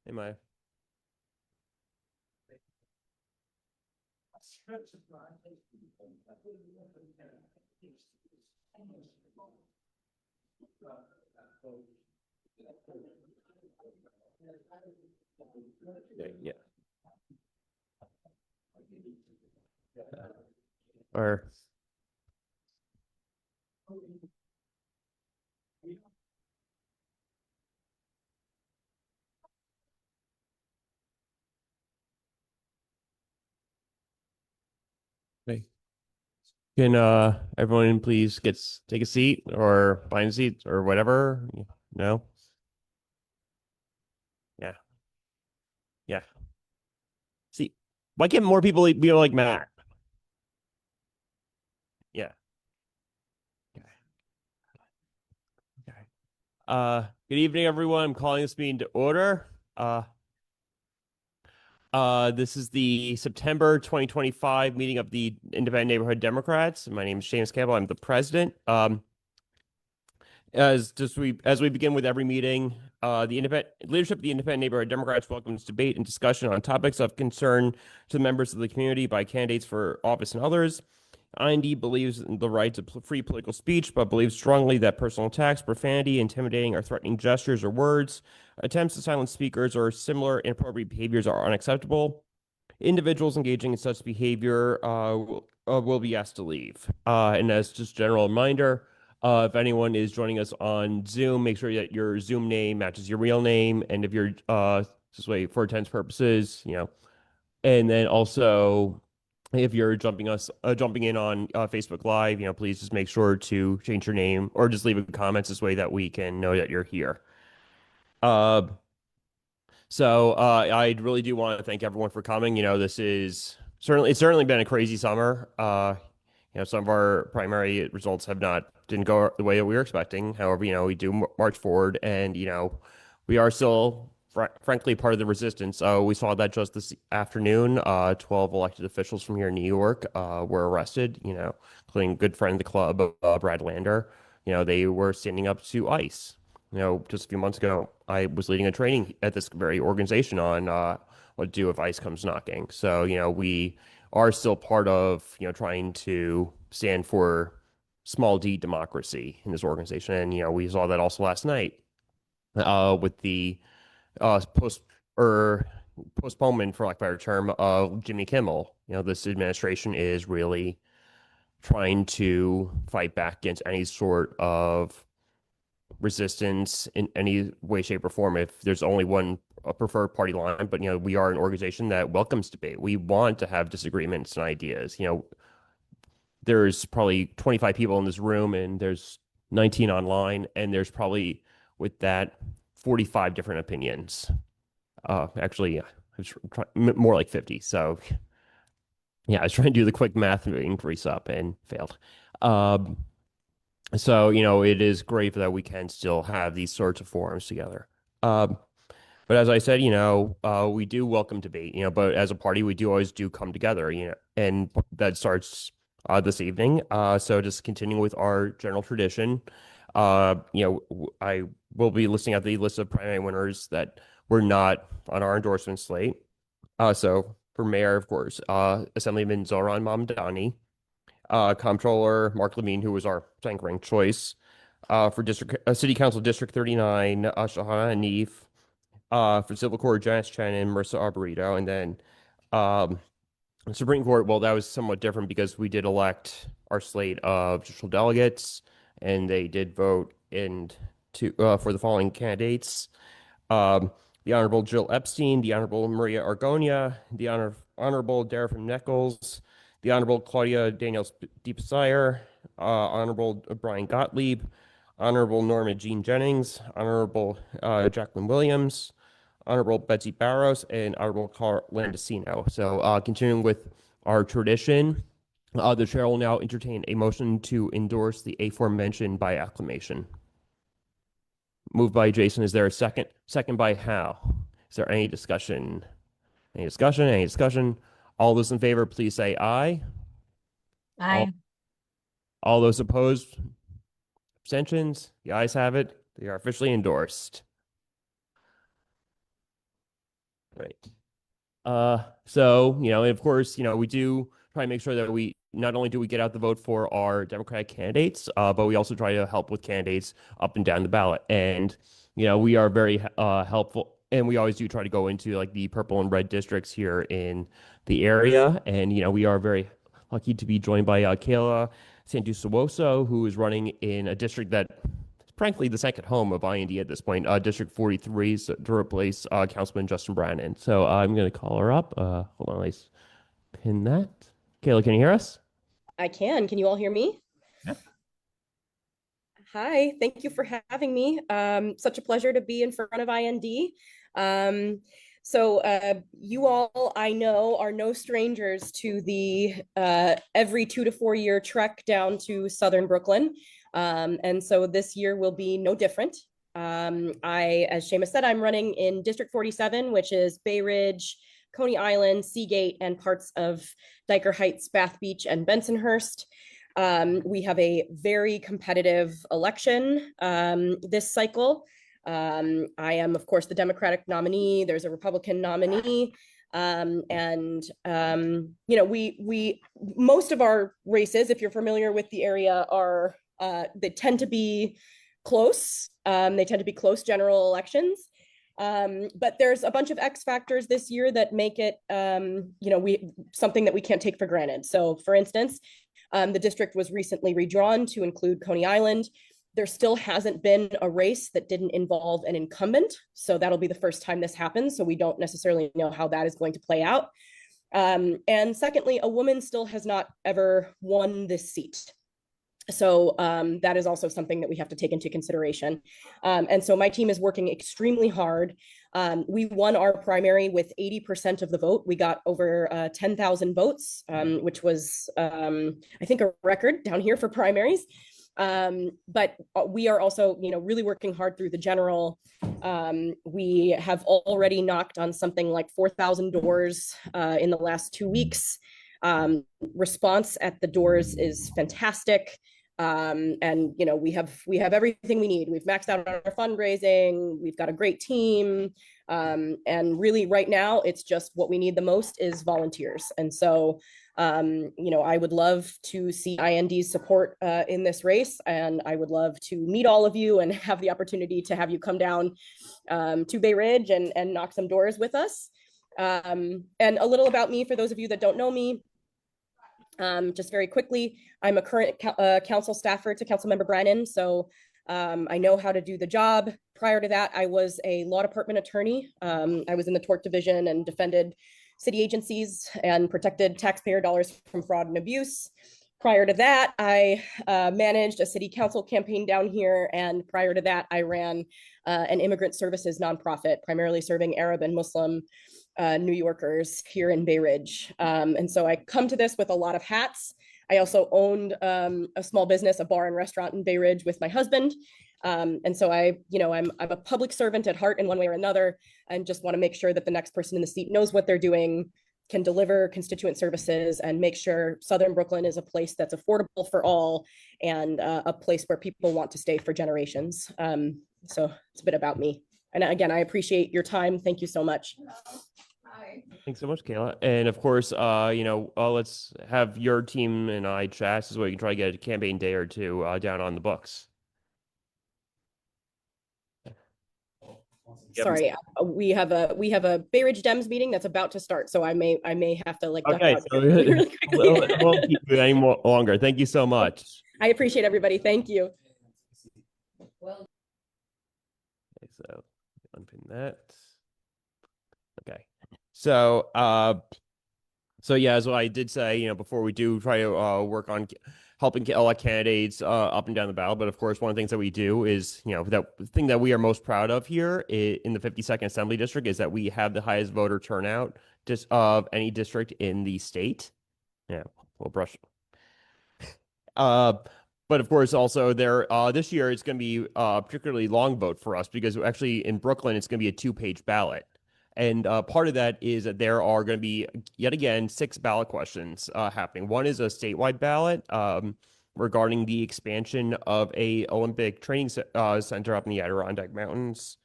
Am I? Yeah. Or hey, can everyone please take a seat or find a seat or whatever? No? Yeah. Yeah. See, why can't more people be like Matt? Yeah. Okay. Okay. Good evening, everyone. I'm calling this meeting to order. Uh, this is the September 2025 meeting of the Independent Neighborhood Democrats. My name is James Campbell. I'm the president. As we begin with every meeting, the independent leadership of the Independent Neighborhood Democrats welcomes debate and discussion on topics of concern to the members of the community by candidates for office and others. IND believes in the right to free political speech, but believes strongly that personal attacks, profanity, intimidating, or threatening gestures or words, attempts to silence speakers, or similar inappropriate behaviors are unacceptable. Individuals engaging in such behavior will be asked to leave. And as just general reminder, if anyone is joining us on Zoom, make sure that your Zoom name matches your real name. And if you're this way for attendance purposes, and then also if you're jumping in on Facebook Live, please just make sure to change your name or just leave a comment this way that we can know that you're here. Uh, I really do want to thank everyone for coming. This is certainly been a crazy summer. Some of our primary results didn't go the way that we were expecting. However, we do march forward, and we are still frankly part of the resistance. We saw that just this afternoon. 12 elected officials from here in New York were arrested. Including a good friend of the club, Brad Lander. They were standing up to ICE. Just a few months ago, I was leading a training at this very organization on what to do if ICE comes knocking. So, we are still part of, trying to stand for small d democracy in this organization. And, we saw that also last night with the post or postponement, for lack of a better term, of Jimmy Kimmel. This administration is really trying to fight back against any sort of resistance in any way, shape, or form if there's only one preferred party line. But we are an organization that welcomes debate. We want to have disagreements and ideas. There's probably 25 people in this room, and there's 19 online, and there's probably with that 45 different opinions. Actually, yeah, more like 50. So yeah, I was trying to do the quick math and increase up and failed. Um, so, it is great that we can still have these sorts of forums together. Um, but as I said, we do welcome debate, but as a party, we do always do come together, and that starts this evening. So just continuing with our general tradition, I will be listing out the list of primary winners that were not on our endorsement slate. So for mayor, of course, Assemblyman Zoran Mamdani, Comptroller Mark Levine, who was our second ranked choice. For City Council District 39, Shahana Hanif. For Civil Court, Janice Chen and Marissa Arborito. And then um, Supreme Court, well, that was somewhat different because we did elect our slate of judicial delegates, and they did vote for the following candidates. Um, the Honorable Jill Epstein, the Honorable Maria Argonia, the Honorable Darren Nichols, the Honorable Claudia Daniels DePassire, Honorable Brian Gottlieb, Honorable Norma Jean Jennings, Honorable Jacqueline Williams, Honorable Betsy Barros, and Honorable Carl Landesino. So, continuing with our tradition, the chair will now entertain a motion to endorse the aforementioned by acclamation. Moved by Jason. Is there a second? Second by Hal. Is there any discussion? Any discussion? Any discussion? All those in favor, please say aye. All, Aye. all those opposed, abstentions? The ayes have it. They are officially endorsed. Right. So, and of course, we do try to make sure that we not only do we get out the vote for our Democratic candidates, but we also try to help with candidates up and down the ballot. And, we are very helpful, and we always do try to go into like the purple and red districts here in the area. And, we are very lucky to be joined by Kayla Santusowoso, who is running in a district that frankly the second home of IND at this point, District 43, so to replace Councilman Justin Brannan. So I'm going to call her up. Hold on, let's pin that. Kayla, can you hear us? I can. Can you all hear me? Yeah. Hi, thank you for having me. Such a pleasure to be in front of IND. You all, I know, are no strangers to the every 2 to 4 year trek down to Southern Brooklyn. And so this year will be no different. As Seamus said, I'm running in District 47, which is Bay Ridge, Coney Island, Seagate, and parts of Dyker Heights, Bath Beach, and Bensonhurst. We have a very competitive election this cycle. I am, of course, the Democratic nominee. There's a Republican nominee. We most of our races, if you're familiar with the area, are they tend to be close. They tend to be close general elections. But there's a bunch of X factors this year that make it, something that we can't take for granted. So, for instance, the district was recently redrawn to include Coney Island. There still hasn't been a race that didn't involve an incumbent. So that'll be the first time this happens. So we don't necessarily know how that is going to play out. And secondly, a woman still has not ever won this seat. So that is also something that we have to take into consideration. And so my team is working extremely hard. We won our primary with 80% of the vote. We got over 10,000 votes, which was, I think, a record down here for primaries. But we are also, really working hard through the general. We have already knocked on something like 4,000 doors in the last 2 weeks. Response at the doors is fantastic. And we have everything we need. We've maxed out our fundraising. We've got a great team. And really right now, it's just what we need the most is volunteers. And so, I would love to see IND's support in this race. And I would love to meet all of you and have the opportunity to have you come down to Bay Ridge and knock some doors with us. And a little about me for those of you that don't know me. Just very quickly, I'm a current council staffer to Councilmember Brannan, so I know how to do the job. Prior to that, I was a law department attorney. I was in the tort division and defended city agencies and protected taxpayer dollars from fraud and abuse. Prior to that, I managed a city council campaign down here, and prior to that, I ran an immigrant services nonprofit, primarily serving Arab and Muslim New Yorkers here in Bay Ridge. And so I come to this with a lot of hats. I also owned a small business, a bar and restaurant in Bay Ridge with my husband. And so I'm a public servant at heart in one way or another, and just want to make sure that the next person in the seat knows what they're doing, can deliver constituent services, and make sure Southern Brooklyn is a place that's affordable for all and a place where people want to stay for generations. So it's a bit about me. And again, I appreciate your time. Thank you so much. Thanks so much, Kayla. And of course, let's have your team and I chat so we can try to get a campaign day or two down on the books. Yep. Sorry, we have a Bay Ridge Dems meeting that's about to start, so I may have to like duck Okay, out so really quickly. won't keep you any more longer. Thank you so much. I appreciate everybody. Thank you. Okay, so unpin that. Okay. So yeah, as I did say, before we do try to work on helping elect candidates up and down the ballot, but of course, one of the things that we do is, that thing that we are most proud of here in the 52nd Assembly District is that we have the highest voter turnout just of any district in the state. Yeah, we'll brush. But of course, also this year it's going to be a particularly long vote for us because actually in Brooklyn it's going to be a 2-page ballot. And part of that is that there are going to be, yet again, 6 ballot questions happening. One is a statewide ballot regarding the expansion of a Olympic training center up in the Adirondack Mountains.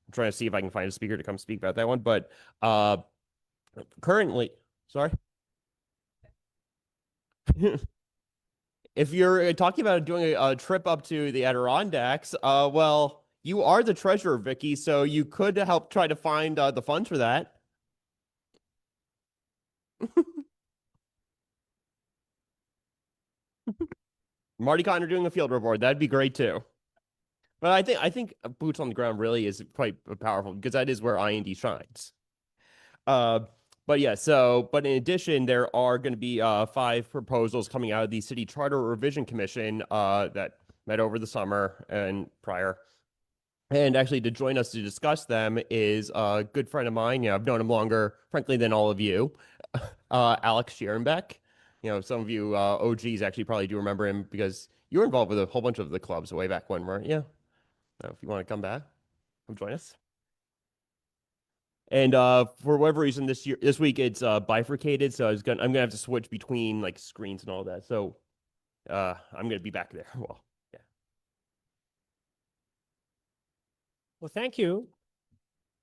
I'm trying to see if I can find a speaker to come speak about that one. But uh, currently, sorry. If you're talking about doing a trip up to the Adirondacks, well, you are the treasurer, Vicky, so you could help try to find the funds for that. Marty Connor doing a field report, that'd be great too. But I think boots on the ground really is quite powerful because that is where IND shines. Uh, but yeah, but in addition, there are going to be 5 proposals coming out of the City Charter Revision Commission that met over the summer and prior. And actually, to join us to discuss them is a good friend of mine. I've known him longer, frankly, than all of you, Alex Scherenbeck. Some of you OGs actually probably do remember him because you were involved with a whole bunch of the clubs way back when, weren't you? If you want to come back, come join us. And for whatever reason, this week, it's bifurcated, so I'm gonna have to switch between like screens and all that. So I'm gonna be back there. Well, yeah. Well, thank you.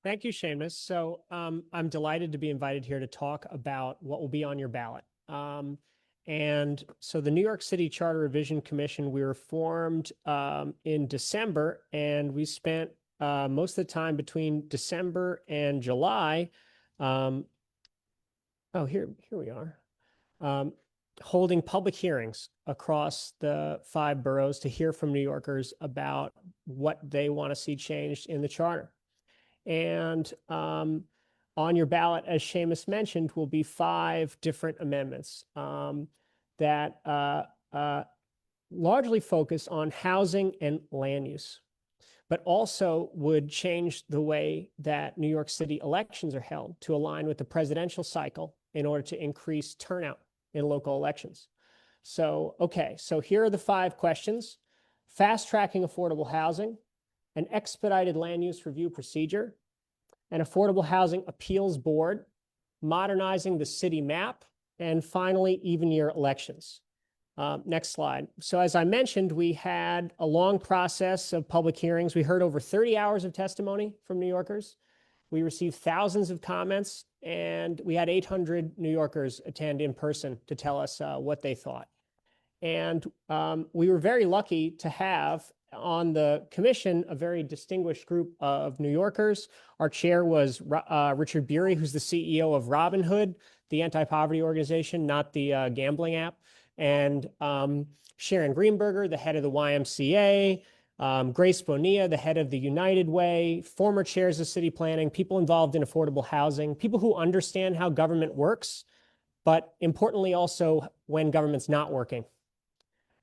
Thank you, Seamus. So I'm delighted to be invited here to talk about what will be on your ballot. And so the New York City Charter Revision Commission, we were formed in December, and we spent most of the time between December and July. Here we are. Holding public hearings across the 5 boroughs to hear from New Yorkers about what they want to see changed in the charter. And on your ballot, as Seamus mentioned, will be 5 different amendments that largely focus on housing and land use, but also would change the way that New York City elections are held to align with the presidential cycle in order to increase turnout in local elections. So here are the 5 questions: fast tracking affordable housing, an expedited land use review procedure, an affordable housing appeals board, modernizing the city map, and finally, even year elections. Next slide. So as I mentioned, we had a long process of public hearings. We heard over 30 hours of testimony from New Yorkers. We received thousands of comments, and we had 800 New Yorkers attend in person to tell us what they thought. And we were very lucky to have on the commission a very distinguished group of New Yorkers. Our chair was Richard Beery, who's the CEO of Robinhood, the anti-poverty organization, not the gambling app, and Sharon Greenberger, the head of the YMCA, Grace Bonilla, the head of the United Way, former chairs of city planning, people involved in affordable housing, people who understand how government works, but importantly also when government's not working.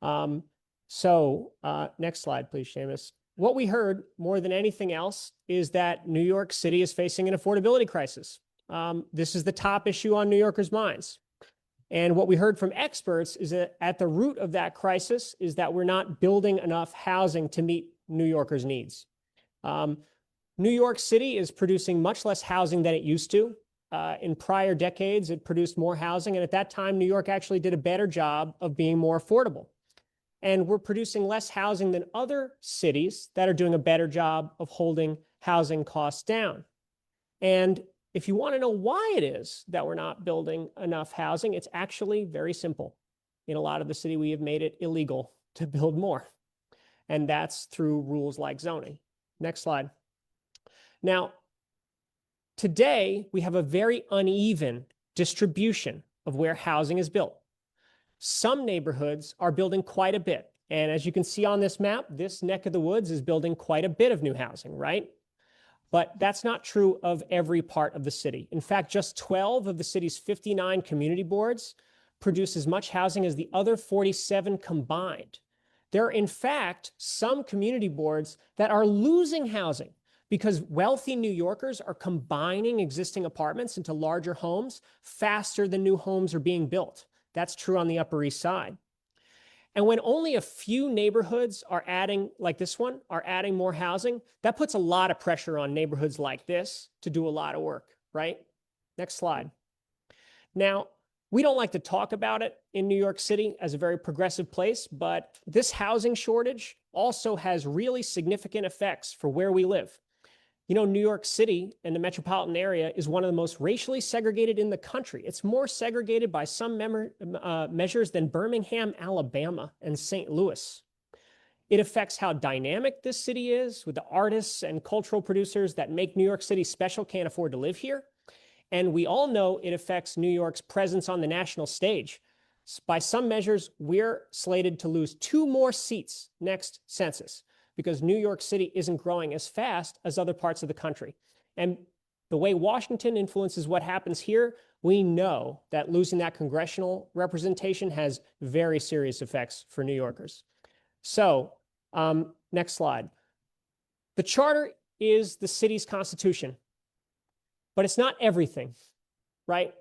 Next slide, please, Seamus. What we heard more than anything else is that New York City is facing an affordability crisis. This is the top issue on New Yorkers' minds. And what we heard from experts is that at the root of that crisis is that we're not building enough housing to meet New Yorkers' needs. New York City is producing much less housing than it used to. In prior decades, it produced more housing. And at that time, New York actually did a better job of being more affordable. And we're producing less housing than other cities that are doing a better job of holding housing costs down. And if you want to know why it is that we're not building enough housing, it's actually very simple. In a lot of the city, we have made it illegal to build more. And that's through rules like zoning. Next slide. Now, today, we have a very uneven distribution of where housing is built. Some neighborhoods are building quite a bit. And as you can see on this map, this neck of the woods is building quite a bit of new housing, right? But that's not true of every part of the city. In fact, just 12 of the city's 59 community boards produce as much housing as the other 47 combined. There are, in fact, some community boards that are losing housing because wealthy New Yorkers are combining existing apartments into larger homes faster than new homes are being built. That's true on the Upper East Side. And when only a few neighborhoods are adding, like this one, are adding more housing, that puts a lot of pressure on neighborhoods like this to do a lot of work, right? Next slide. Now, we don't like to talk about it in New York City as a very progressive place, but this housing shortage also has really significant effects for where we live. You know, New York City and the metropolitan area is one of the most racially segregated in the country. It's more segregated by some measures than Birmingham, Alabama, and St. Louis. It affects how dynamic this city is, with the artists and cultural producers that make New York City special can't afford to live here. And we all know it affects New York's presence on the national stage. By some measures, we're slated to lose 2 more seats next census because New York City isn't growing as fast as other parts of the country. And the way Washington influences what happens here, we know that losing that congressional representation has very serious effects for New Yorkers. So, next slide. The charter is the city's constitution, but it's not everything, right?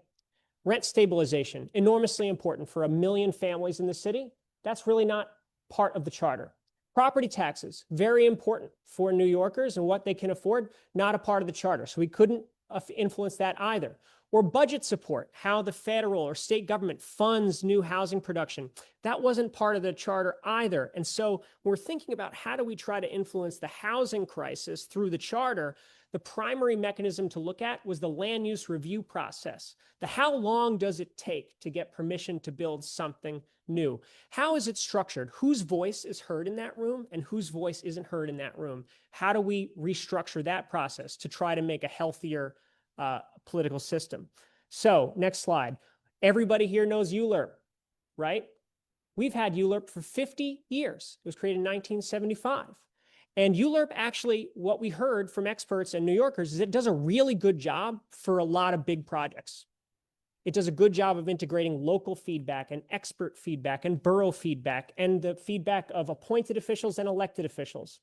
Rent stabilization, enormously important for 1 million families in the city. That's really not part of the charter. Property taxes, very important for New Yorkers and what they can afford, not a part of the charter. So we couldn't influence that either. Or budget support, how the federal or state government funds new housing production. That wasn't part of the charter either. And so we're thinking about how do we try to influence the housing crisis through the charter. The primary mechanism to look at was the land use review process. How long does it take to get permission to build something new? How is it structured? Whose voice is heard in that room and whose voice isn't heard in that room? How do we restructure that process to try to make a healthier political system? So next slide. Everybody here knows ULURP, right? We've had ULURP for 50 years. It was created in 1975. And ULURP actually, what we heard from experts and New Yorkers is it does a really good job for a lot of big projects. It does a good job of integrating local feedback and expert feedback and borough feedback and the feedback of appointed officials and elected officials.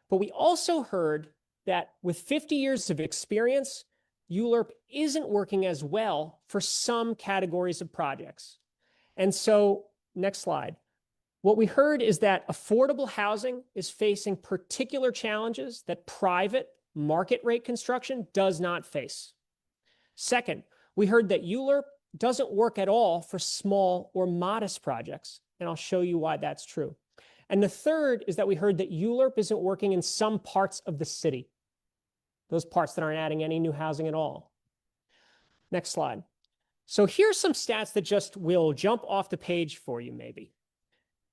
But we also heard that with 50 years of experience, ULURP isn't working as well for some categories of projects. And so, next slide. What we heard is that affordable housing is facing particular challenges that private market rate construction does not face. Second, we heard that ULURP doesn't work at all for small or modest projects, and I'll show you why that's true. And the third is that we heard that ULURP isn't working in some parts of the city, those parts that aren't adding any new housing at all. Next slide. So here's some stats that just will jump off the page for you maybe.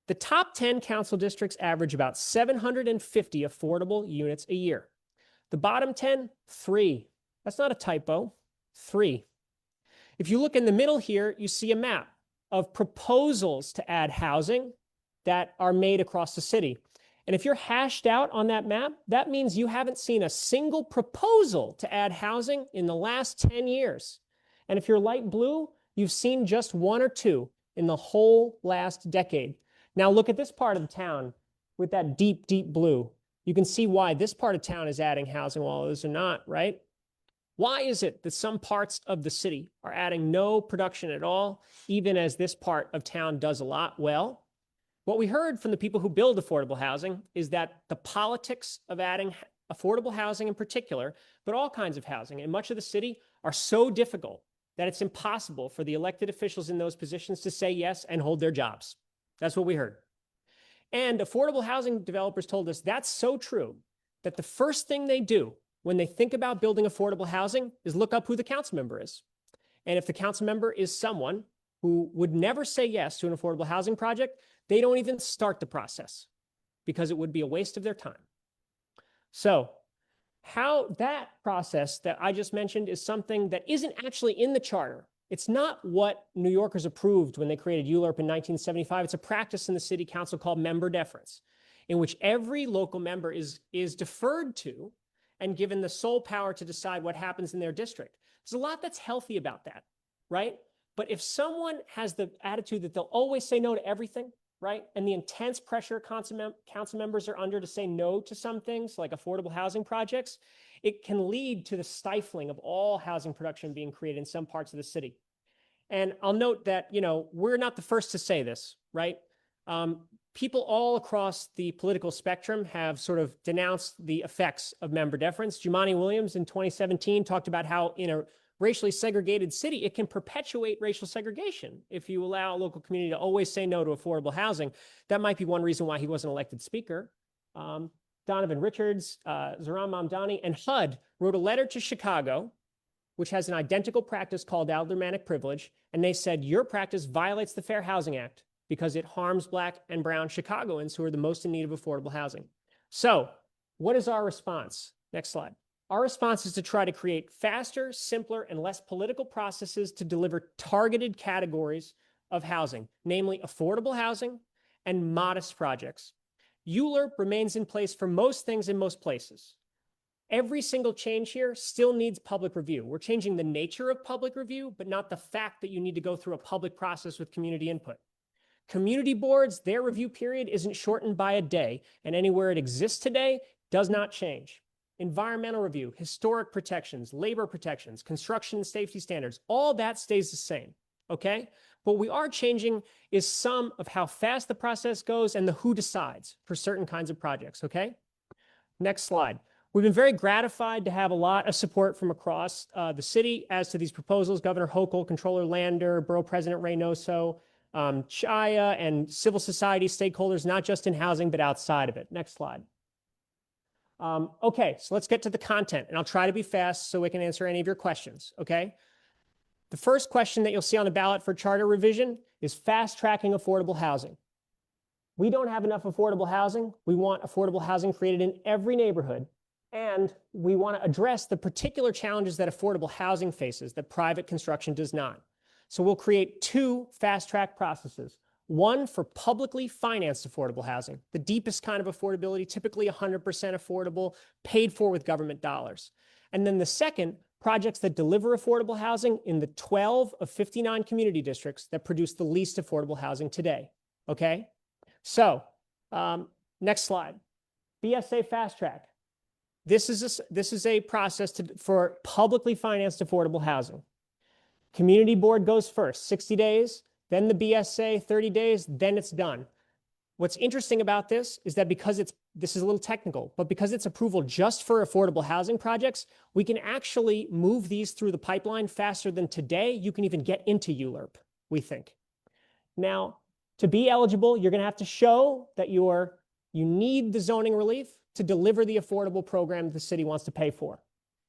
The top 10 council districts average about 750 affordable units a year. The bottom 10, 3. That's not a typo, 3. If you look in the middle here, you see a map of proposals to add housing that are made across the city. And if you're hashed out on that map, that means you haven't seen a single proposal to add housing in the last 10 years. And if you're light blue, you've seen just 1 or 2 in the whole last decade. Now look at this part of the town with that deep, deep blue. You can see why this part of town is adding housing while others are not, right? Why is it that some parts of the city are adding no production at all, even as this part of town does a lot? Well, what we heard from the people who build affordable housing is that the politics of adding affordable housing in particular, but all kinds of housing in much of the city are so difficult that it's impossible for the elected officials in those positions to say yes and hold their jobs. That's what we heard. And affordable housing developers told us that's so true that the first thing they do when they think about building affordable housing is look up who the council member is. And if the council member is someone who would never say yes to an affordable housing project, they don't even start the process because it would be a waste of their time. So how that process that I just mentioned is something that isn't actually in the charter. It's not what New Yorkers approved when they created ULURP in 1975. It's a practice in the city council called member deference, in which every local member is deferred to and given the sole power to decide what happens in their district. There's a lot that's healthy about that, right? But if someone has the attitude that they'll always say no to everything, right? And the intense pressure council members are under to say no to some things like affordable housing projects, it can lead to the stifling of all housing production being created in some parts of the city. And I'll note that, you know, we're not the first to say this, right? People all across the political spectrum have sort of denounced the effects of member deference. Jumaane Williams in 2017 talked about how in a racially segregated city, it can perpetuate racial segregation. If you allow a local community to always say no to affordable housing, that might be one reason why he wasn't elected speaker. Donovan Richards, Zohran Mamdani, and HUD wrote a letter to Chicago, which has an identical practice called aldermanic privilege. And they said, your practice violates the Fair Housing Act because it harms Black and brown Chicagoans who are the most in need of affordable housing. So what is our response? Next slide. Our response is to try to create faster, simpler, and less political processes to deliver targeted categories of housing, namely affordable housing and modest projects. ULURP remains in place for most things in most places. Every single change here still needs public review. We're changing the nature of public review, but not the fact that you need to go through a public process with community input. Community boards, their review period isn't shortened by a day, and anywhere it exists today does not change. Environmental review, historic protections, labor protections, construction and safety standards, all that stays the same, okay? What we are changing is some of how fast the process goes and the who decides for certain kinds of projects, okay? Next slide. We've been very gratified to have a lot of support from across the city as to these proposals. Governor Hochul, Controller Lander, Borough President Reynoso, Chaya, and civil society stakeholders, not just in housing, but outside of it. Next slide. Okay, so let's get to the content, and I'll try to be fast so we can answer any of your questions, okay? The first question that you'll see on the ballot for charter revision is fast-tracking affordable housing. We don't have enough affordable housing. We want affordable housing created in every neighborhood, and we want to address the particular challenges that affordable housing faces that private construction does not. So we'll create two fast-track processes. One for publicly financed affordable housing, the deepest kind of affordability, typically 100% affordable, paid for with government dollars. And then the second, projects that deliver affordable housing in the 12 of 59 community districts that produce the least affordable housing today, okay? So, next slide. BSA Fast Track. This is a process for publicly financed affordable housing. Community board goes first, 60 days, then the BSA, 30 days, then it's done. What's interesting about this is that because this is a little technical, but because it's approval just for affordable housing projects, we can actually move these through the pipeline faster than today. You can even get into ULURP, we think. Now, to be eligible, you're going to have to show that you need the zoning relief to deliver the affordable program the city wants to pay for.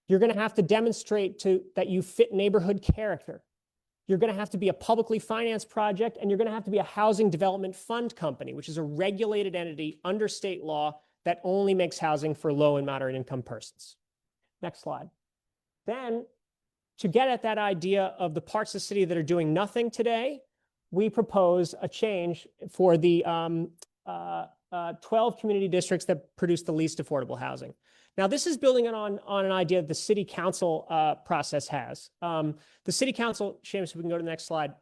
You're going to have to demonstrate that you fit neighborhood character. You're going to have to be a publicly financed project, and you're going to have to be a housing development fund company, which is a regulated entity under state law that only makes housing for low and moderate income persons. Next slide. Then, to get at that idea of the parts of the city that are doing nothing today, we propose a change for the 12 community districts that produce the least affordable housing. Now, this is building on an idea that the city council process has. The city council, Seamus, if we can go to the next slide,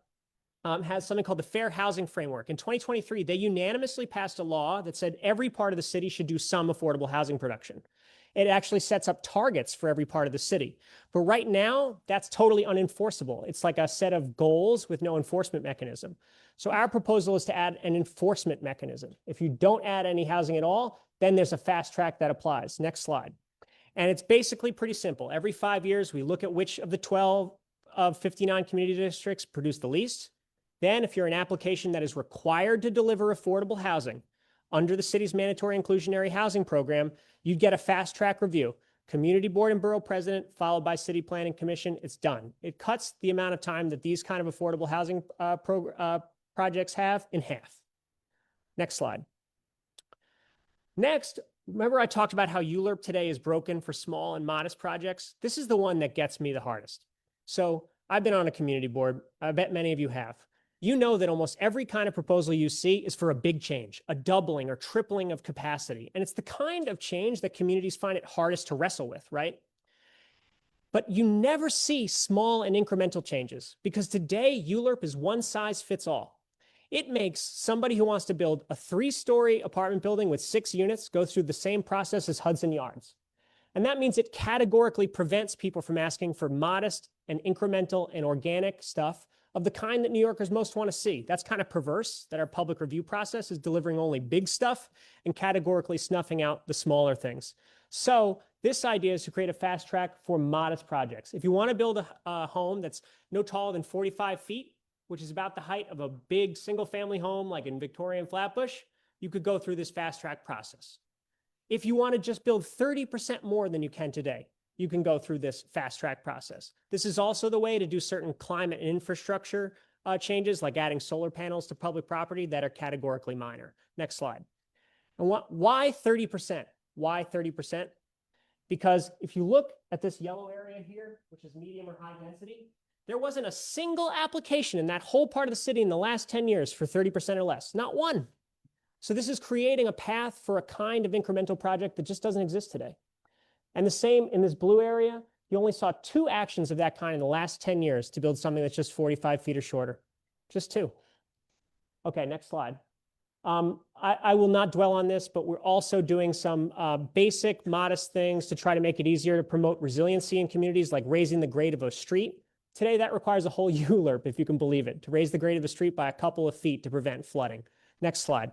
has something called the Fair Housing Framework. In 2023, they unanimously passed a law that said every part of the city should do some affordable housing production. It actually sets up targets for every part of the city. But right now, that's totally unenforceable. It's like a set of goals with no enforcement mechanism. So our proposal is to add an enforcement mechanism. If you don't add any housing at all, then there's a fast track that applies. Next slide. And it's basically pretty simple. Every 5 years, we look at which of the 12 of 59 community districts produce the least. Then, if you're an application that is required to deliver affordable housing under the city's mandatory inclusionary housing program, you'd get a fast track review. Community board and borough president, followed by city planning commission. It's done. It cuts the amount of time that these kind of affordable housing projects have in half. Next slide. Next, remember I talked about how ULURP today is broken for small and modest projects? This is the one that gets me the hardest. So I've been on a community board. I bet many of you have. You know that almost every kind of proposal you see is for a big change, a doubling or tripling of capacity. And it's the kind of change that communities find it hardest to wrestle with, right? But you never see small and incremental changes because today ULURP is one size fits all. It makes somebody who wants to build a 3-story apartment building with 6 units go through the same process as Hudson Yards. And that means it categorically prevents people from asking for modest and incremental and organic stuff of the kind that New Yorkers most want to see. That's kind of perverse that our public review process is delivering only big stuff and categorically snuffing out the smaller things. So this idea is to create a fast track for modest projects. If you want to build a home that's no taller than 45 feet, which is about the height of a big single family home like in Victoria and Flatbush, you could go through this fast track process. If you want to just build 30% more than you can today, you can go through this fast track process. This is also the way to do certain climate and infrastructure changes, like adding solar panels to public property that are categorically minor. Next slide. And why 30%? Why 30%? Because if you look at this yellow area here, which is medium or high density, there wasn't a single application in that whole part of the city in the last 10 years for 30% or less, not one. So this is creating a path for a kind of incremental project that just doesn't exist today. And the same in this blue area, you only saw 2 actions of that kind in the last 10 years to build something that's just 45 feet or shorter. Just 2. Okay, next slide. I will not dwell on this, but we're also doing some basic, modest things to try to make it easier to promote resiliency in communities, like raising the grade of a street. Today, that requires a whole ULURP, if you can believe it, to raise the grade of a street by a couple of feet to prevent flooding. Next slide.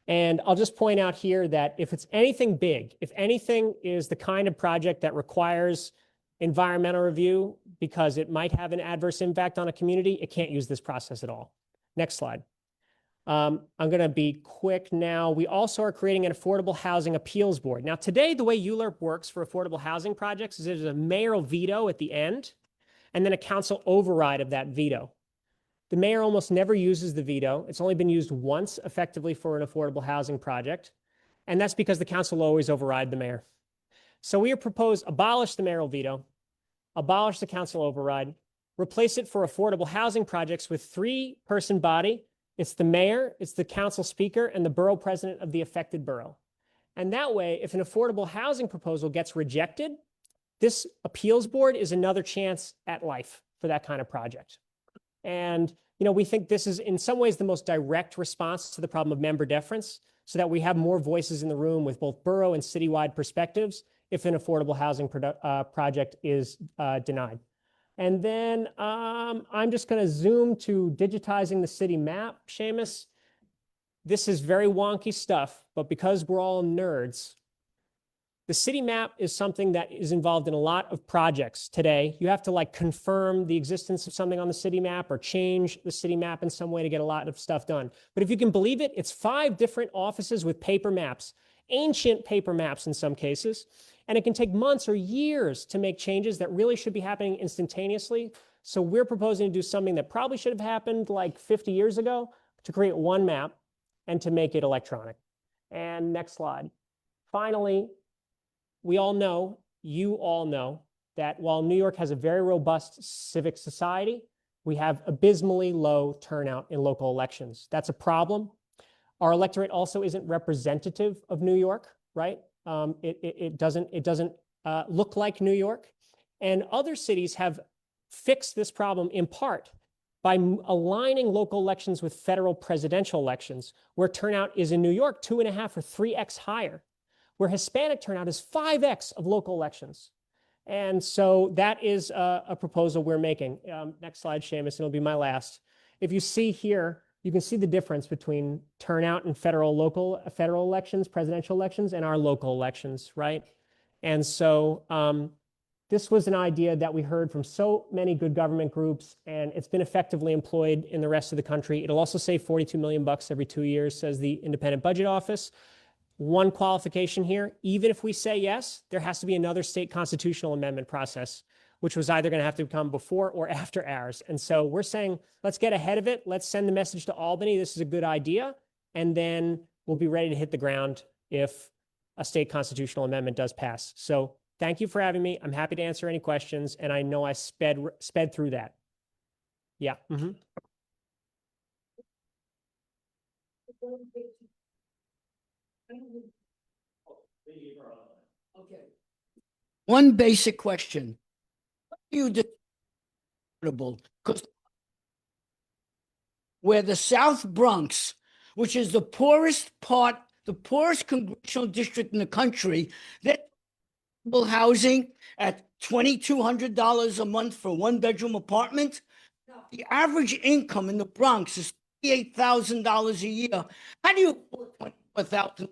And I'll just point out here that if it's anything big, if anything is the kind of project that requires environmental review because it might have an adverse impact on a community, it can't use this process at all. Next slide. I'm going to be quick now. We also are creating an affordable housing appeals board. Now, today, the way ULURP works for affordable housing projects is there's a mayoral veto at the end and then a council override of that veto. The mayor almost never uses the veto. It's only been used once effectively for an affordable housing project. And that's because the council will always override the mayor. So we propose abolish the mayoral veto, abolish the council override, replace it for affordable housing projects with 3-person body. It's the mayor, it's the council speaker, and the borough president of the affected borough. And that way, if an affordable housing proposal gets rejected, this appeals board is another chance at life for that kind of project. And, we think this is in some ways the most direct response to the problem of member deference, so that we have more voices in the room with both borough and citywide perspectives if an affordable housing project is denied. And then I'm just going to zoom to digitizing the city map, Seamus. This is very wonky stuff, but because we're all nerds, the city map is something that is involved in a lot of projects today. You have to confirm the existence of something on the city map or change the city map in some way to get a lot of stuff done. But if you can believe it, it's 5 different offices with paper maps, ancient paper maps in some cases. And it can take months or years to make changes that really should be happening instantaneously. So we're proposing to do something that probably should have happened like 50 years ago, to create one map and to make it electronic. And next slide. Finally, we all know, you all know, that while New York has a very robust civic society, we have abysmally low turnout in local elections. That's a problem. Our electorate also isn't representative of New York, right? It doesn't look like New York. And other cities have fixed this problem in part by aligning local elections with federal presidential elections, where turnout is in New York 2.5 or 3x higher, where Hispanic turnout is 5x of local elections. And so that is a proposal we're making. Next slide, Seamus, and it'll be my last. If you see here, you can see the difference between turnout in federal elections, presidential elections, and our local elections, right? And so this was an idea that we heard from so many good government groups, and it's been effectively employed in the rest of the country. It'll also save $42 million every 2 years, says the Independent Budget Office. One qualification here, even if we say yes, there has to be another state constitutional amendment process, which was either going to have to come before or after ours. And so we're saying, let's get ahead of it. Let's send the message to Albany. This is a good idea. And then we'll be ready to hit the ground if a state constitutional amendment does pass. So thank you for having me. I'm happy to answer any questions. And I know I sped through that. Yeah. Mm-hmm. Okay. One basic question. You because where the South Bronx, which is the poorest part, the poorest congressional district in the country, that housing at $2,200 a month for 1-bedroom apartment. The average income in the Bronx is $8,000 a year. How do you afford $24,000?